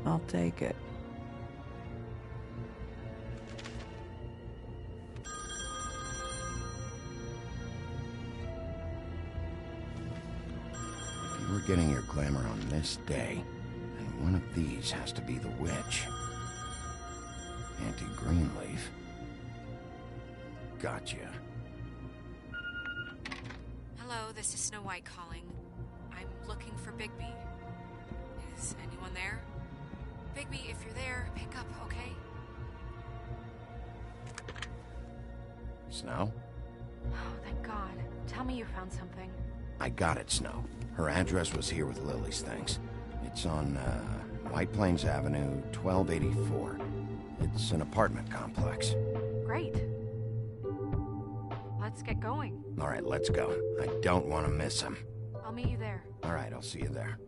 I'll take it. If you were getting your glamour on this day, then one of these has to be the witch. Auntie Greenleaf. Gotcha. Hello, this is Snow White calling. I'm looking for Bigby. Is anyone there? Bigby, if you're there, pick up, okay? Snow? Oh, thank God. Tell me you found something. I got it, Snow. Her address was here with Lily's things. It's on, White Plains Avenue, 1284. It's an apartment complex. Great. Let's get going. All right, let's go. I don't want to miss him. I'll meet you there. All right, I'll see you there.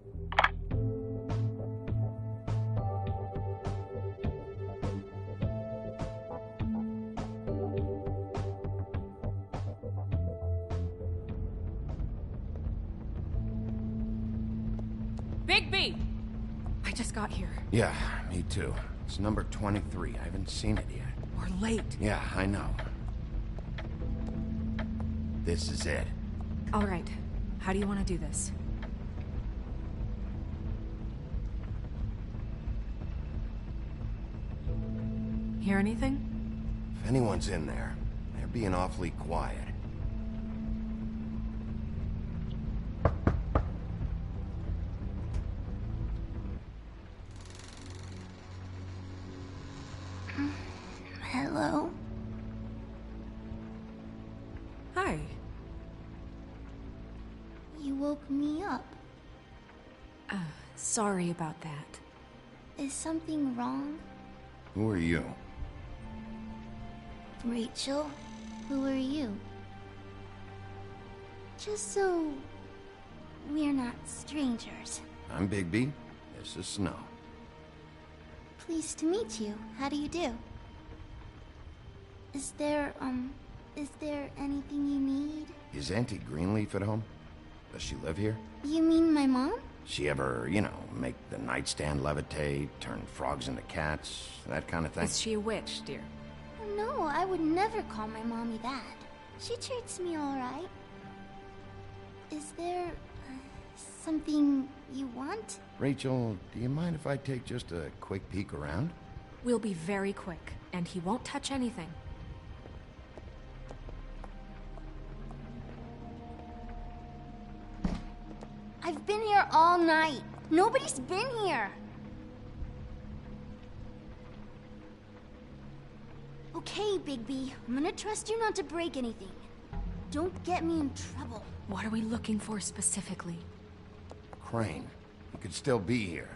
Bigby! I just got here. Yeah, me too. It's number 23. I haven't seen it yet. We're late. Yeah, I know. This is it. All right. How do you want to do this? Hear anything? If anyone's in there, they're being awfully quiet. Hello? Hi. You woke me up. Sorry about that. Is something wrong? Who are you? Rachel? Who are you? Just so we're not strangers. I'm Bigby. This is Snow. Pleased to meet you. How do you do? Is there anything you need? Is Auntie Greenleaf at home? Does she live here? You mean my mom? She ever, make the nightstand levitate, turn frogs into cats, that kind of thing? Is she a witch, dear? No, I would never call my mommy that. She treats me alright. Is there something you want? Rachel, do you mind if I take just a quick peek around? We'll be very quick, and he won't touch anything. I've been here all night. Nobody's been here. Okay, Bigby. I'm gonna trust you not to break anything. Don't get me in trouble. What are we looking for specifically? Crane. He could still be here.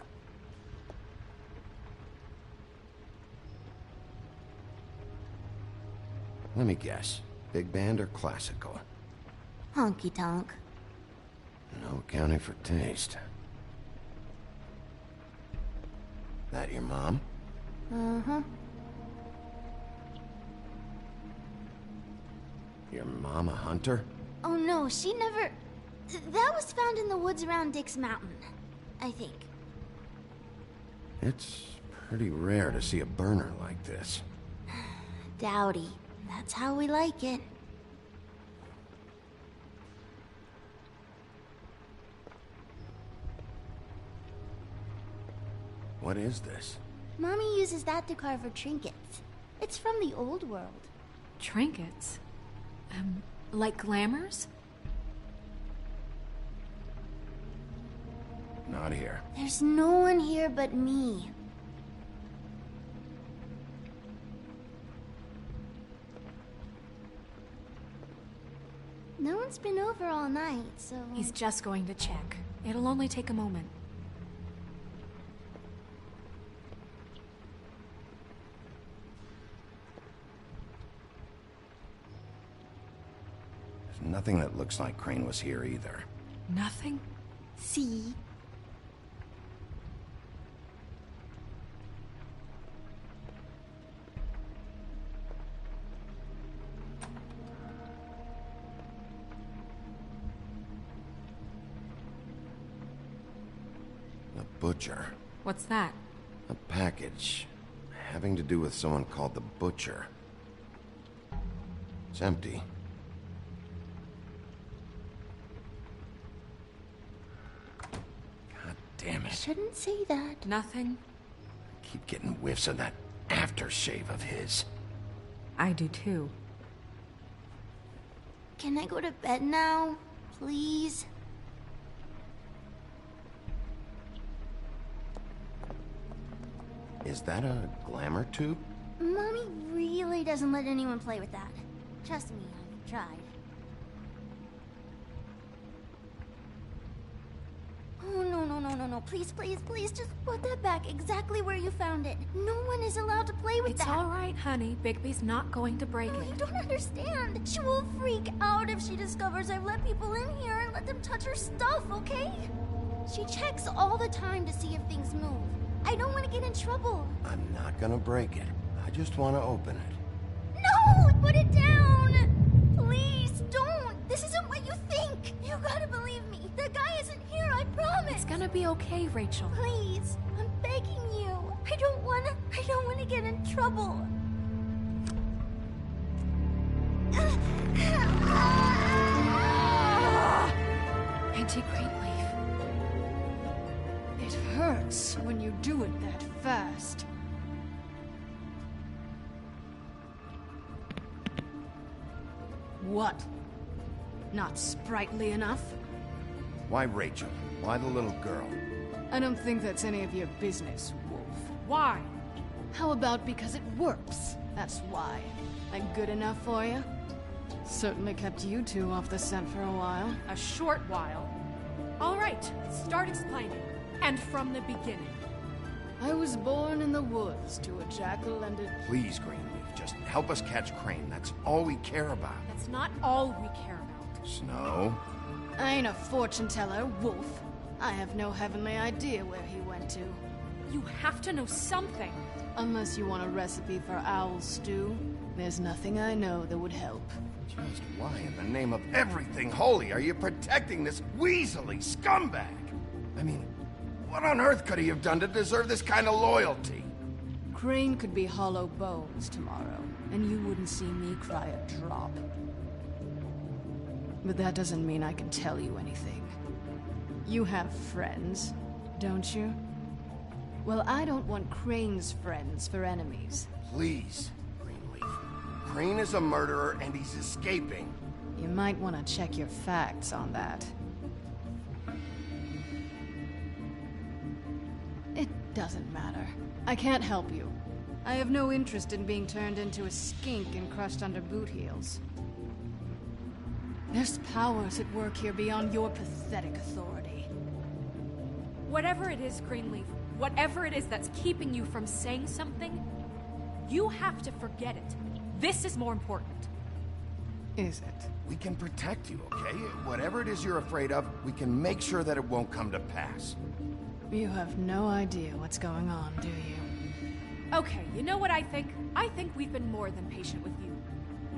Let me guess. Big band or classical? Honky tonk. No accounting for taste. That your mom? Uh-huh. Your mom a hunter? Oh no, she never... That was found in the woods around Dick's Mountain, I think. It's pretty rare to see a burner like this. Dowdy. That's how we like it. What is this? Mommy uses that to carve her trinkets. It's from the old world. Trinkets? Like glamours? Not here. There's no one here but me. No one's been over all night, so... He's just going to check. It'll only take a moment. There's nothing that looks like Crane was here either. Nothing? See? Butcher. What's that? A package having to do with someone called the Butcher. It's empty. God damn it. Shouldn't say that. Nothing? I keep getting whiffs of that aftershave of his. I do too. Can I go to bed now? Please? Is that a glamour tube? Mommy really doesn't let anyone play with that. Trust me, I've tried. Oh, no. Please, just put that back exactly where you found it. No one is allowed to play with that. It's all right, honey. Bigby's not going to break it. You don't understand. She will freak out if she discovers I've let people in here and let them touch her stuff, okay? She checks all the time to see if things move. I don't want to get in trouble. I'm not gonna break it. I just want to open it. No! Put it down! Please, don't! This isn't what you think! You gotta believe me. The guy isn't here, I promise! It's gonna be okay, Rachel. Please, I'm begging you. I don't wanna get in trouble. Anti-Crane leaf. It hurts when you do it that fast. What? Not sprightly enough? Why Rachel? Why the little girl? I don't think that's any of your business, Wolf. Why? How about because it works? That's why. Like good enough for you? Certainly kept you two off the scent for a while. A short while. All right, start explaining. And from the beginning. I was born in the woods to a jackal and a... Please, Greenleaf, just help us catch Crane. That's all we care about. That's not all we care about. Snow? I ain't a fortune teller, Wolf. I have no heavenly idea where he went to. You have to know something. Unless you want a recipe for owl stew, there's nothing I know that would help. Just why in the name of everything holy are you protecting this weaselly scumbag? I mean, what on earth could he have done to deserve this kind of loyalty? Crane could be hollow bones tomorrow, and you wouldn't see me cry a drop. But that doesn't mean I can tell you anything. You have friends, don't you? Well, I don't want Crane's friends for enemies. Please, Greenleaf. Crane is a murderer and he's escaping. You might want to check your facts on that. It doesn't matter. I can't help you. I have no interest in being turned into a skink and crushed under boot heels. There's powers at work here beyond your pathetic authority. Whatever it is, Greenleaf, whatever it is that's keeping you from saying something, you have to forget it. This is more important. Is it? We can protect you, okay? Whatever it is you're afraid of, we can make sure that it won't come to pass. You have no idea what's going on, do you? Okay, you know what I think? I think we've been more than patient with you.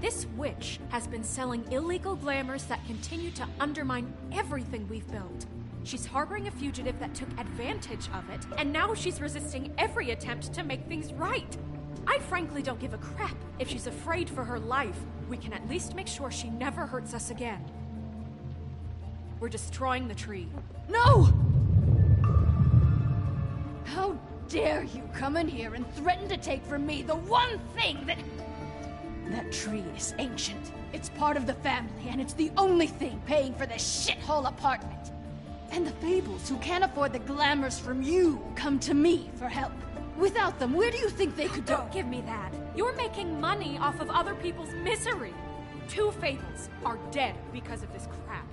This witch has been selling illegal glamours that continue to undermine everything we've built. She's harboring a fugitive that took advantage of it, and now she's resisting every attempt to make things right. I frankly don't give a crap if she's afraid for her life. We can at least make sure she never hurts us again. We're destroying the tree. No! How dare you come in here and threaten to take from me the one thing that... That tree is ancient. It's part of the family, and it's the only thing paying for this shithole apartment. And the Fables, who can't afford the glamours from you, come to me for help. Without them, where do you think they could go? Don't give me that. You're making money off of other people's misery. 2 Fables are dead because of this crap.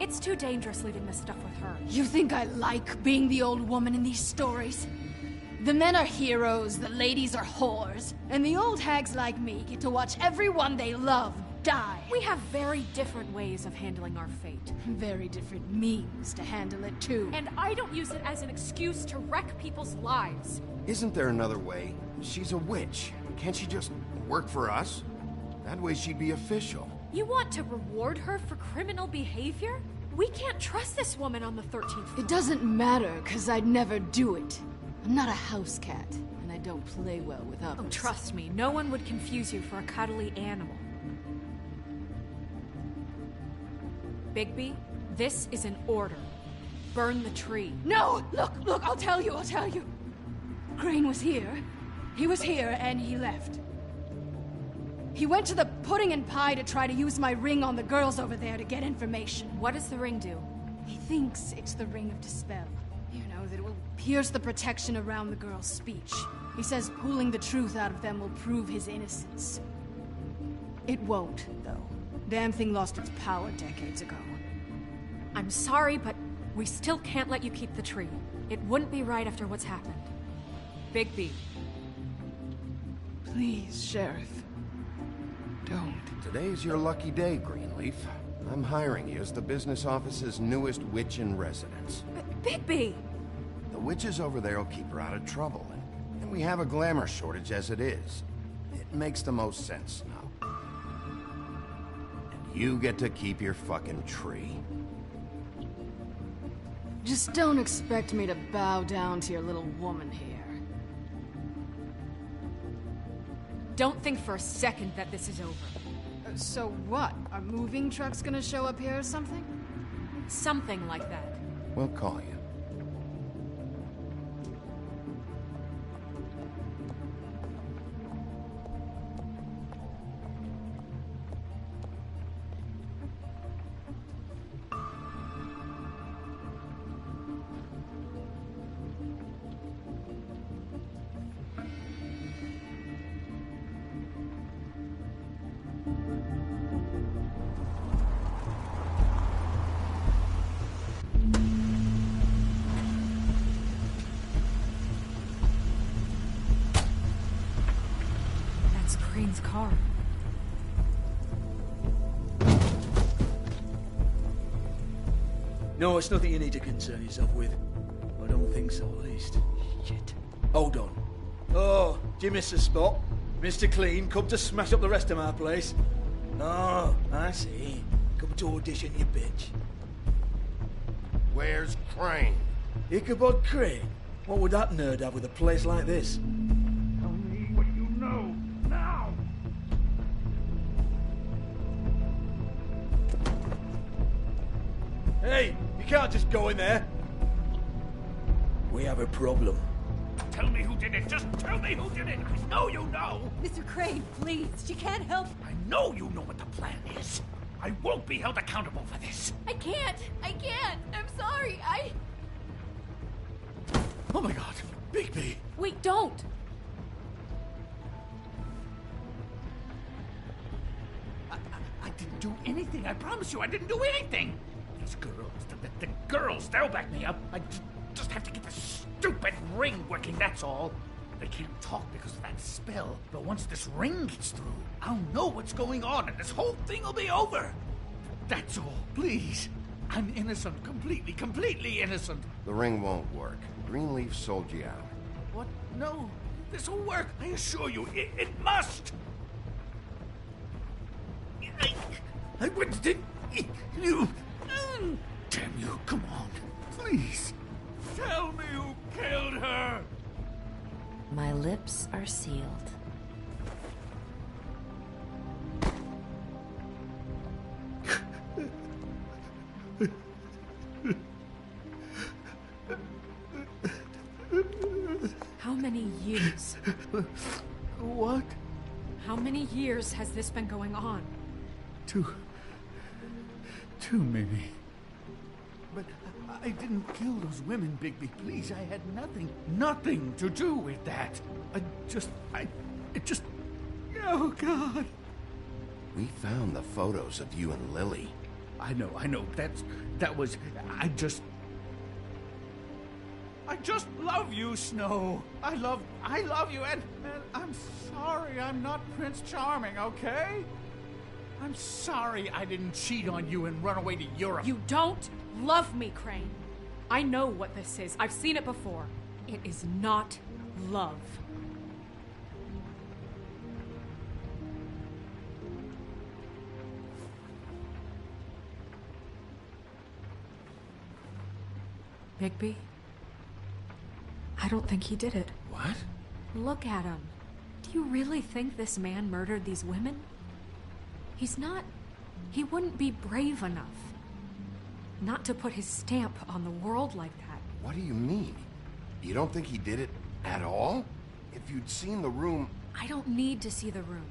It's too dangerous leaving this stuff with her. You think I like being the old woman in these stories? The men are heroes, the ladies are whores, and the old hags like me get to watch everyone they love die. We have very different ways of handling our fate. Very different means to handle it, too. And I don't use it as an excuse to wreck people's lives. Isn't there another way? She's a witch. Can't she just work for us? That way she'd be official. You want to reward her for criminal behavior? We can't trust this woman on the 13th floor. It doesn't matter, because I'd never do it. I'm not a house cat, and I don't play well with others. Oh, trust me, no one would confuse you for a cuddly animal. Bigby, this is an order. Burn the tree. No! Look, I'll tell you. Crane was here. He was here, and he left. He went to the pudding and pie to try to use my ring on the girls over there to get information. What does the ring do? He thinks it's the Ring of Dispel. You know, that it will pierce the protection around the girls' speech. He says pulling the truth out of them will prove his innocence. It won't, though. Damn thing lost its power decades ago. I'm sorry, but we still can't let you keep the tree. It wouldn't be right after what's happened. Bigby. Please, Sheriff. Don't. Today's your lucky day, Greenleaf. I'm hiring you as the business office's newest witch in residence. Bigby! The witches over there will keep her out of trouble, and we have a glamour shortage as it is. It makes the most sense now. And you get to keep your fucking tree. Just don't expect me to bow down to your little woman here. Don't think for a second that this is over. So what? Are moving trucks gonna show up here or something? Something like that. We'll call you. Crane's car. No, it's nothing you need to concern yourself with. I don't think so, at least. Shit. Hold on. Oh, do you miss a spot? Mr. Clean, come to smash up the rest of my place. Oh, I see. Come to audition, you bitch. Where's Crane? Ichabod Crane? What would that nerd have with a place like this? Tell me what you know, now! Hey, you can't just go in there. We have a problem. Tell me who did it. Just tell me who did it. I know you know. Mr. Crane, please. She can't help. I know you know what the plan is. I won't be held accountable for this. I can't. I'm sorry. Oh my god, Bigby. Wait, don't. I didn't do anything. I promise you, I didn't do anything. These girls, the girls, they'll back me up. I just have to get this stupid ring working, that's all. They can't talk because of that spell, but once this ring gets through, I'll know what's going on and this whole thing will be over. That's all, please. I'm innocent, completely innocent. The ring won't work. Greenleaf sold you out. What? No, this'll work, I assure you. It must. I wouldn't. You. Damn you, come on. Please. Tell me who killed her. My lips are sealed. How many years? What? How many years has this been going on? Two, maybe. But I didn't kill those women, Bigby. Please, I had nothing to do with that. Oh, God. We found the photos of you and Lily. I know. I just love you, Snow. I love you, and I'm sorry I'm not Prince Charming, okay? I'm sorry I didn't cheat on you and run away to Europe. You don't love me, Crane. I know what this is. I've seen it before. It is not love. Bigby? I don't think he did it. What? Look at him. Do you really think this man murdered these women? He wouldn't be brave enough. Not to put his stamp on the world like that. What do you mean? You don't think he did it at all? If you'd seen the room... I don't need to see the room.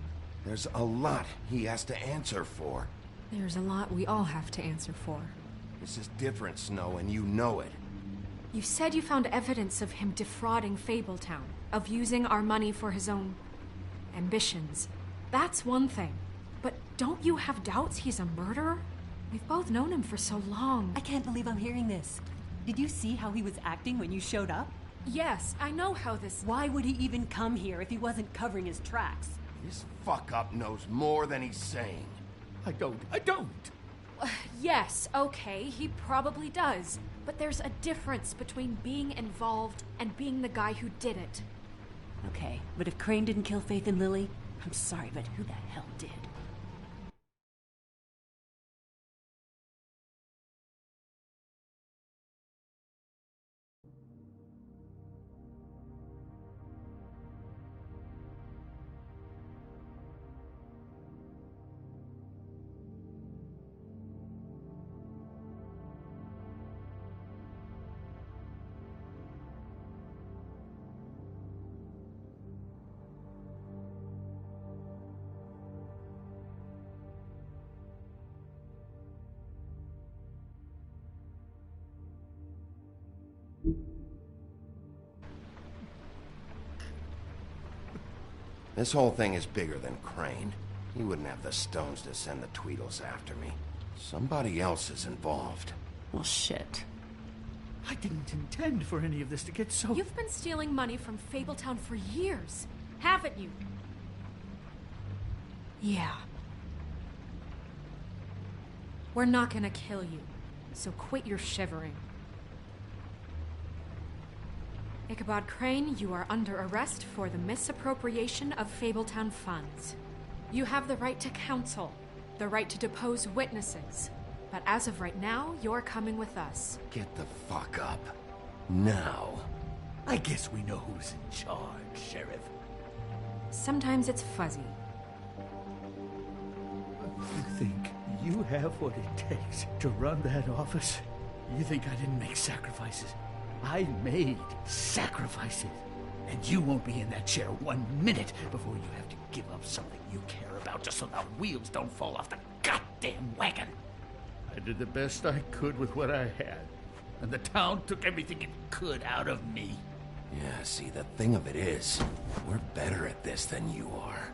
There's a lot he has to answer for. There's a lot we all have to answer for. This is different, Snow, and you know it. You said you found evidence of him defrauding Fabletown, of using our money for his own ambitions. That's one thing. But don't you have doubts he's a murderer? We've both known him for so long. I can't believe I'm hearing this. Did you see how he was acting when you showed up? Yes, I know how this... Why would he even come here if he wasn't covering his tracks? This fuck-up knows more than he's saying. I don't. Yes, okay, he probably does. But there's a difference between being involved and being the guy who did it. Okay, but if Crane didn't kill Faith and Lily, I'm sorry, but who the hell did? This whole thing is bigger than Crane. He wouldn't have the stones to send the Tweedles after me. Somebody else is involved. Well, shit. I didn't intend for any of this to get so... You've been stealing money from Fabletown for years, haven't you? Yeah. We're not gonna kill you, so quit your shivering. Ichabod Crane, you are under arrest for the misappropriation of Fabletown funds. You have the right to counsel, the right to depose witnesses. But as of right now, you're coming with us. Get the fuck up. Now, I guess we know who's in charge, Sheriff. Sometimes it's fuzzy. You think you have what it takes to run that office? You think I didn't make sacrifices? I made sacrifices. And you won't be in that chair 1 minute before you have to give up something you care about just so the wheels don't fall off the goddamn wagon. I did the best I could with what I had. And the town took everything it could out of me. Yeah, see, the thing of it is, we're better at this than you are.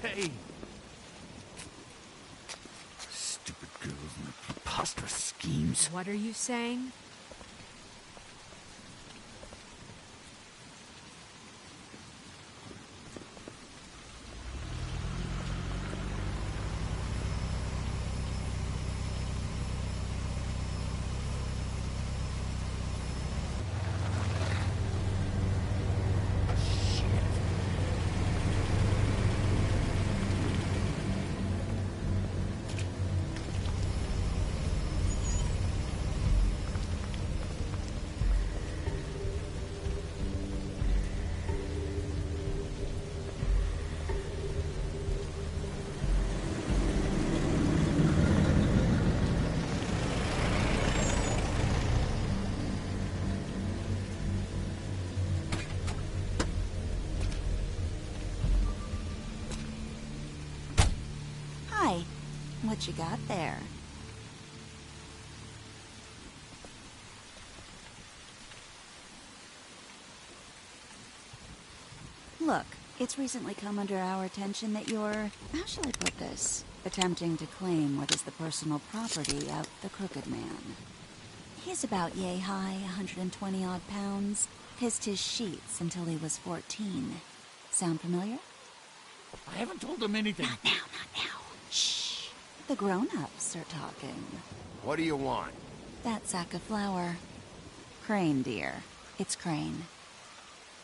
Okay. Stupid girls and their preposterous schemes. What are you saying? Hi. What you got there? Look, it's recently come under our attention that you're, how shall I put this, attempting to claim what is the personal property of the Crooked Man. He's about yay high, 120 odd pounds, pissed his sheets until he was 14. Sound familiar? I haven't told them anything. Not now, not now. Shh. The grown-ups are talking. What do you want? That sack of flour. Crane, dear. It's Crane.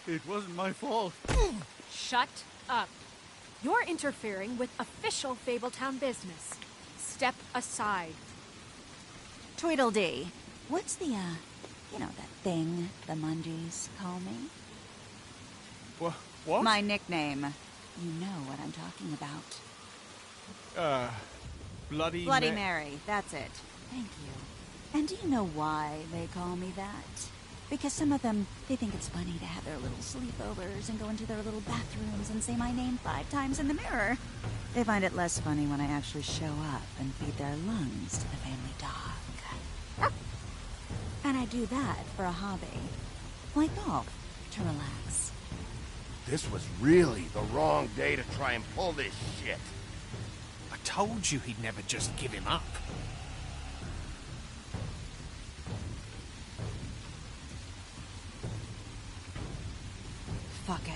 It wasn't my fault. Shut up. You're interfering with official Fabletown business. Step aside. Tweedledee. What's the, you know that thing the Mundies call me? What? My nickname. You know what I'm talking about. Bloody Mary. That's it. Thank you. And do you know why they call me that? Because some of them, they think it's funny to have their little sleepovers and go into their little bathrooms and say my name 5 times in the mirror. They find it less funny when I actually show up and feed their lungs to the family dog. And I do that for a hobby. Like golf, to relax. This was really the wrong day to try and pull this shit. I told you he'd never just give him up. Fuck it.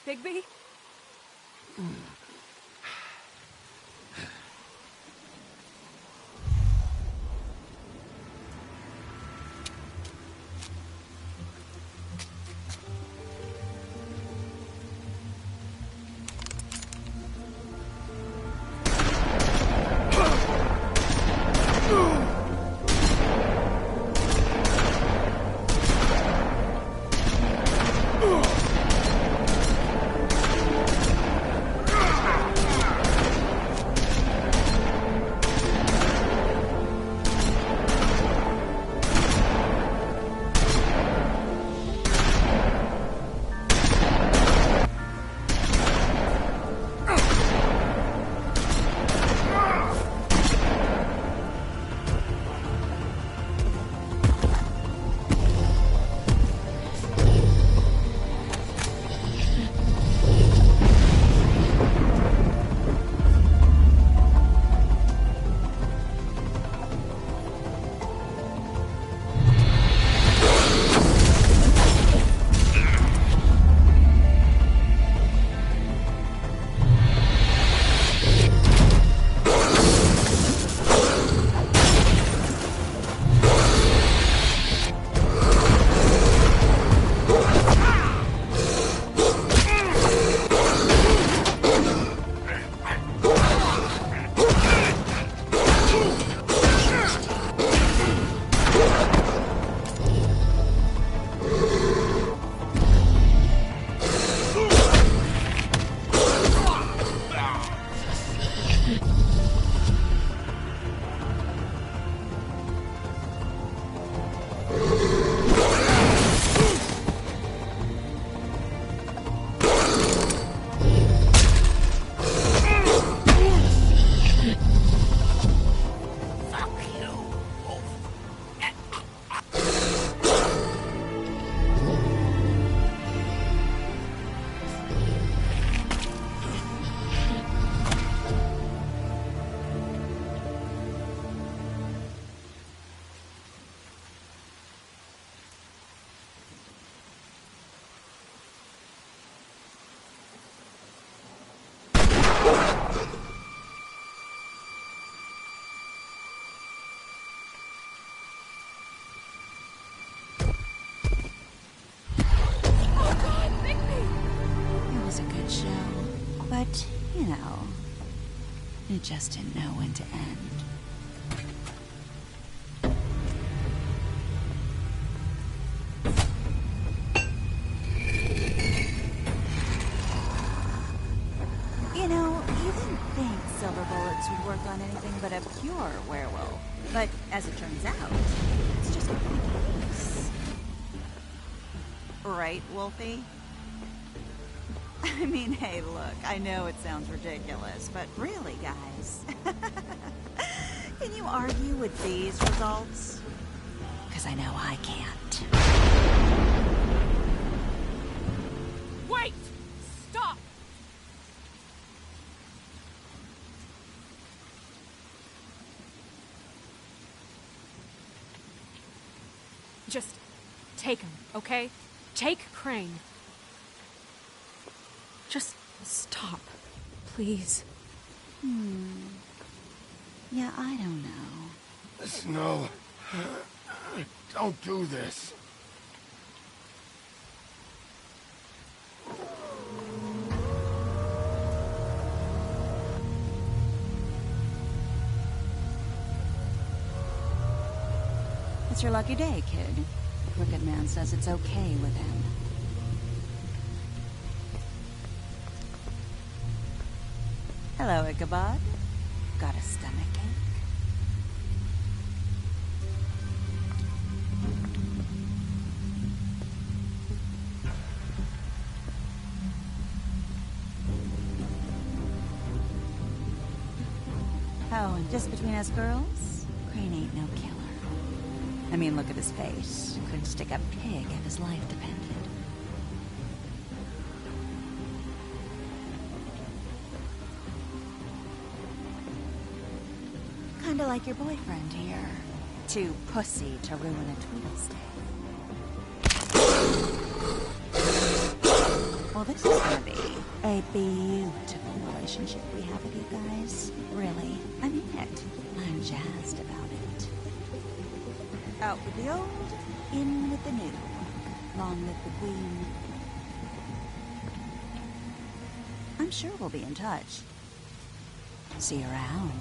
Bigby? was a good show. But, you know, it just didn't know when to end. You know, you didn't think silver bullets would work on anything but a pure werewolf. But as it turns out, it's just not the case. Right, Wolfie? I mean, hey, look, I know it sounds ridiculous, but really, guys, can you argue with these results? Because I know I can't. Wait! Stop! Just take him, okay? Take Crane. Just stop, please. Yeah, I don't know. Snow, don't do this. It's your lucky day, kid. The Crooked Man says it's okay with him. Hello, Ichabod. Got a stomachache? Oh, and just between us girls, Crane ain't no killer. I mean, look at his face. Couldn't stick a pig if his life depended. Kinda like your boyfriend here. Too pussy to ruin a Tweedle's day. Well, this is gonna be a beautiful relationship we have with you guys. Really, I mean it. I'm jazzed about it. Out with the old, in with the new. Long live the Queen. I'm sure we'll be in touch. See you around.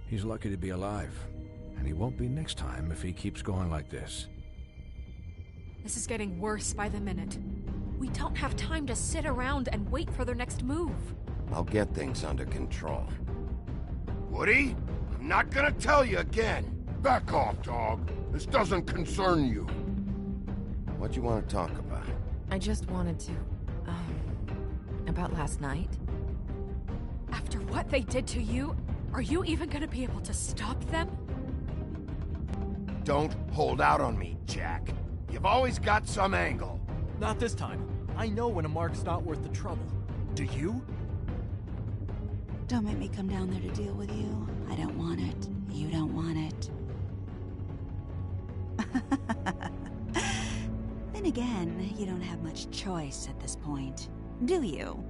He's lucky to be alive, and he won't be next time if he keeps going like this. This is getting worse by the minute. We don't have time to sit around and wait for their next move. I'll get things under control. Woody, I'm not gonna tell you again. Back off, dog. This doesn't concern you. What you want to talk about? I just wanted to, about last night. After what they did to you, are you even gonna be able to stop them? Don't hold out on me, Jack. You've always got some angle. Not this time. I know when a mark's not worth the trouble. Do you? Don't make me come down there to deal with you. I don't want it. You don't want it. Then again, you don't have much choice at this point, do you?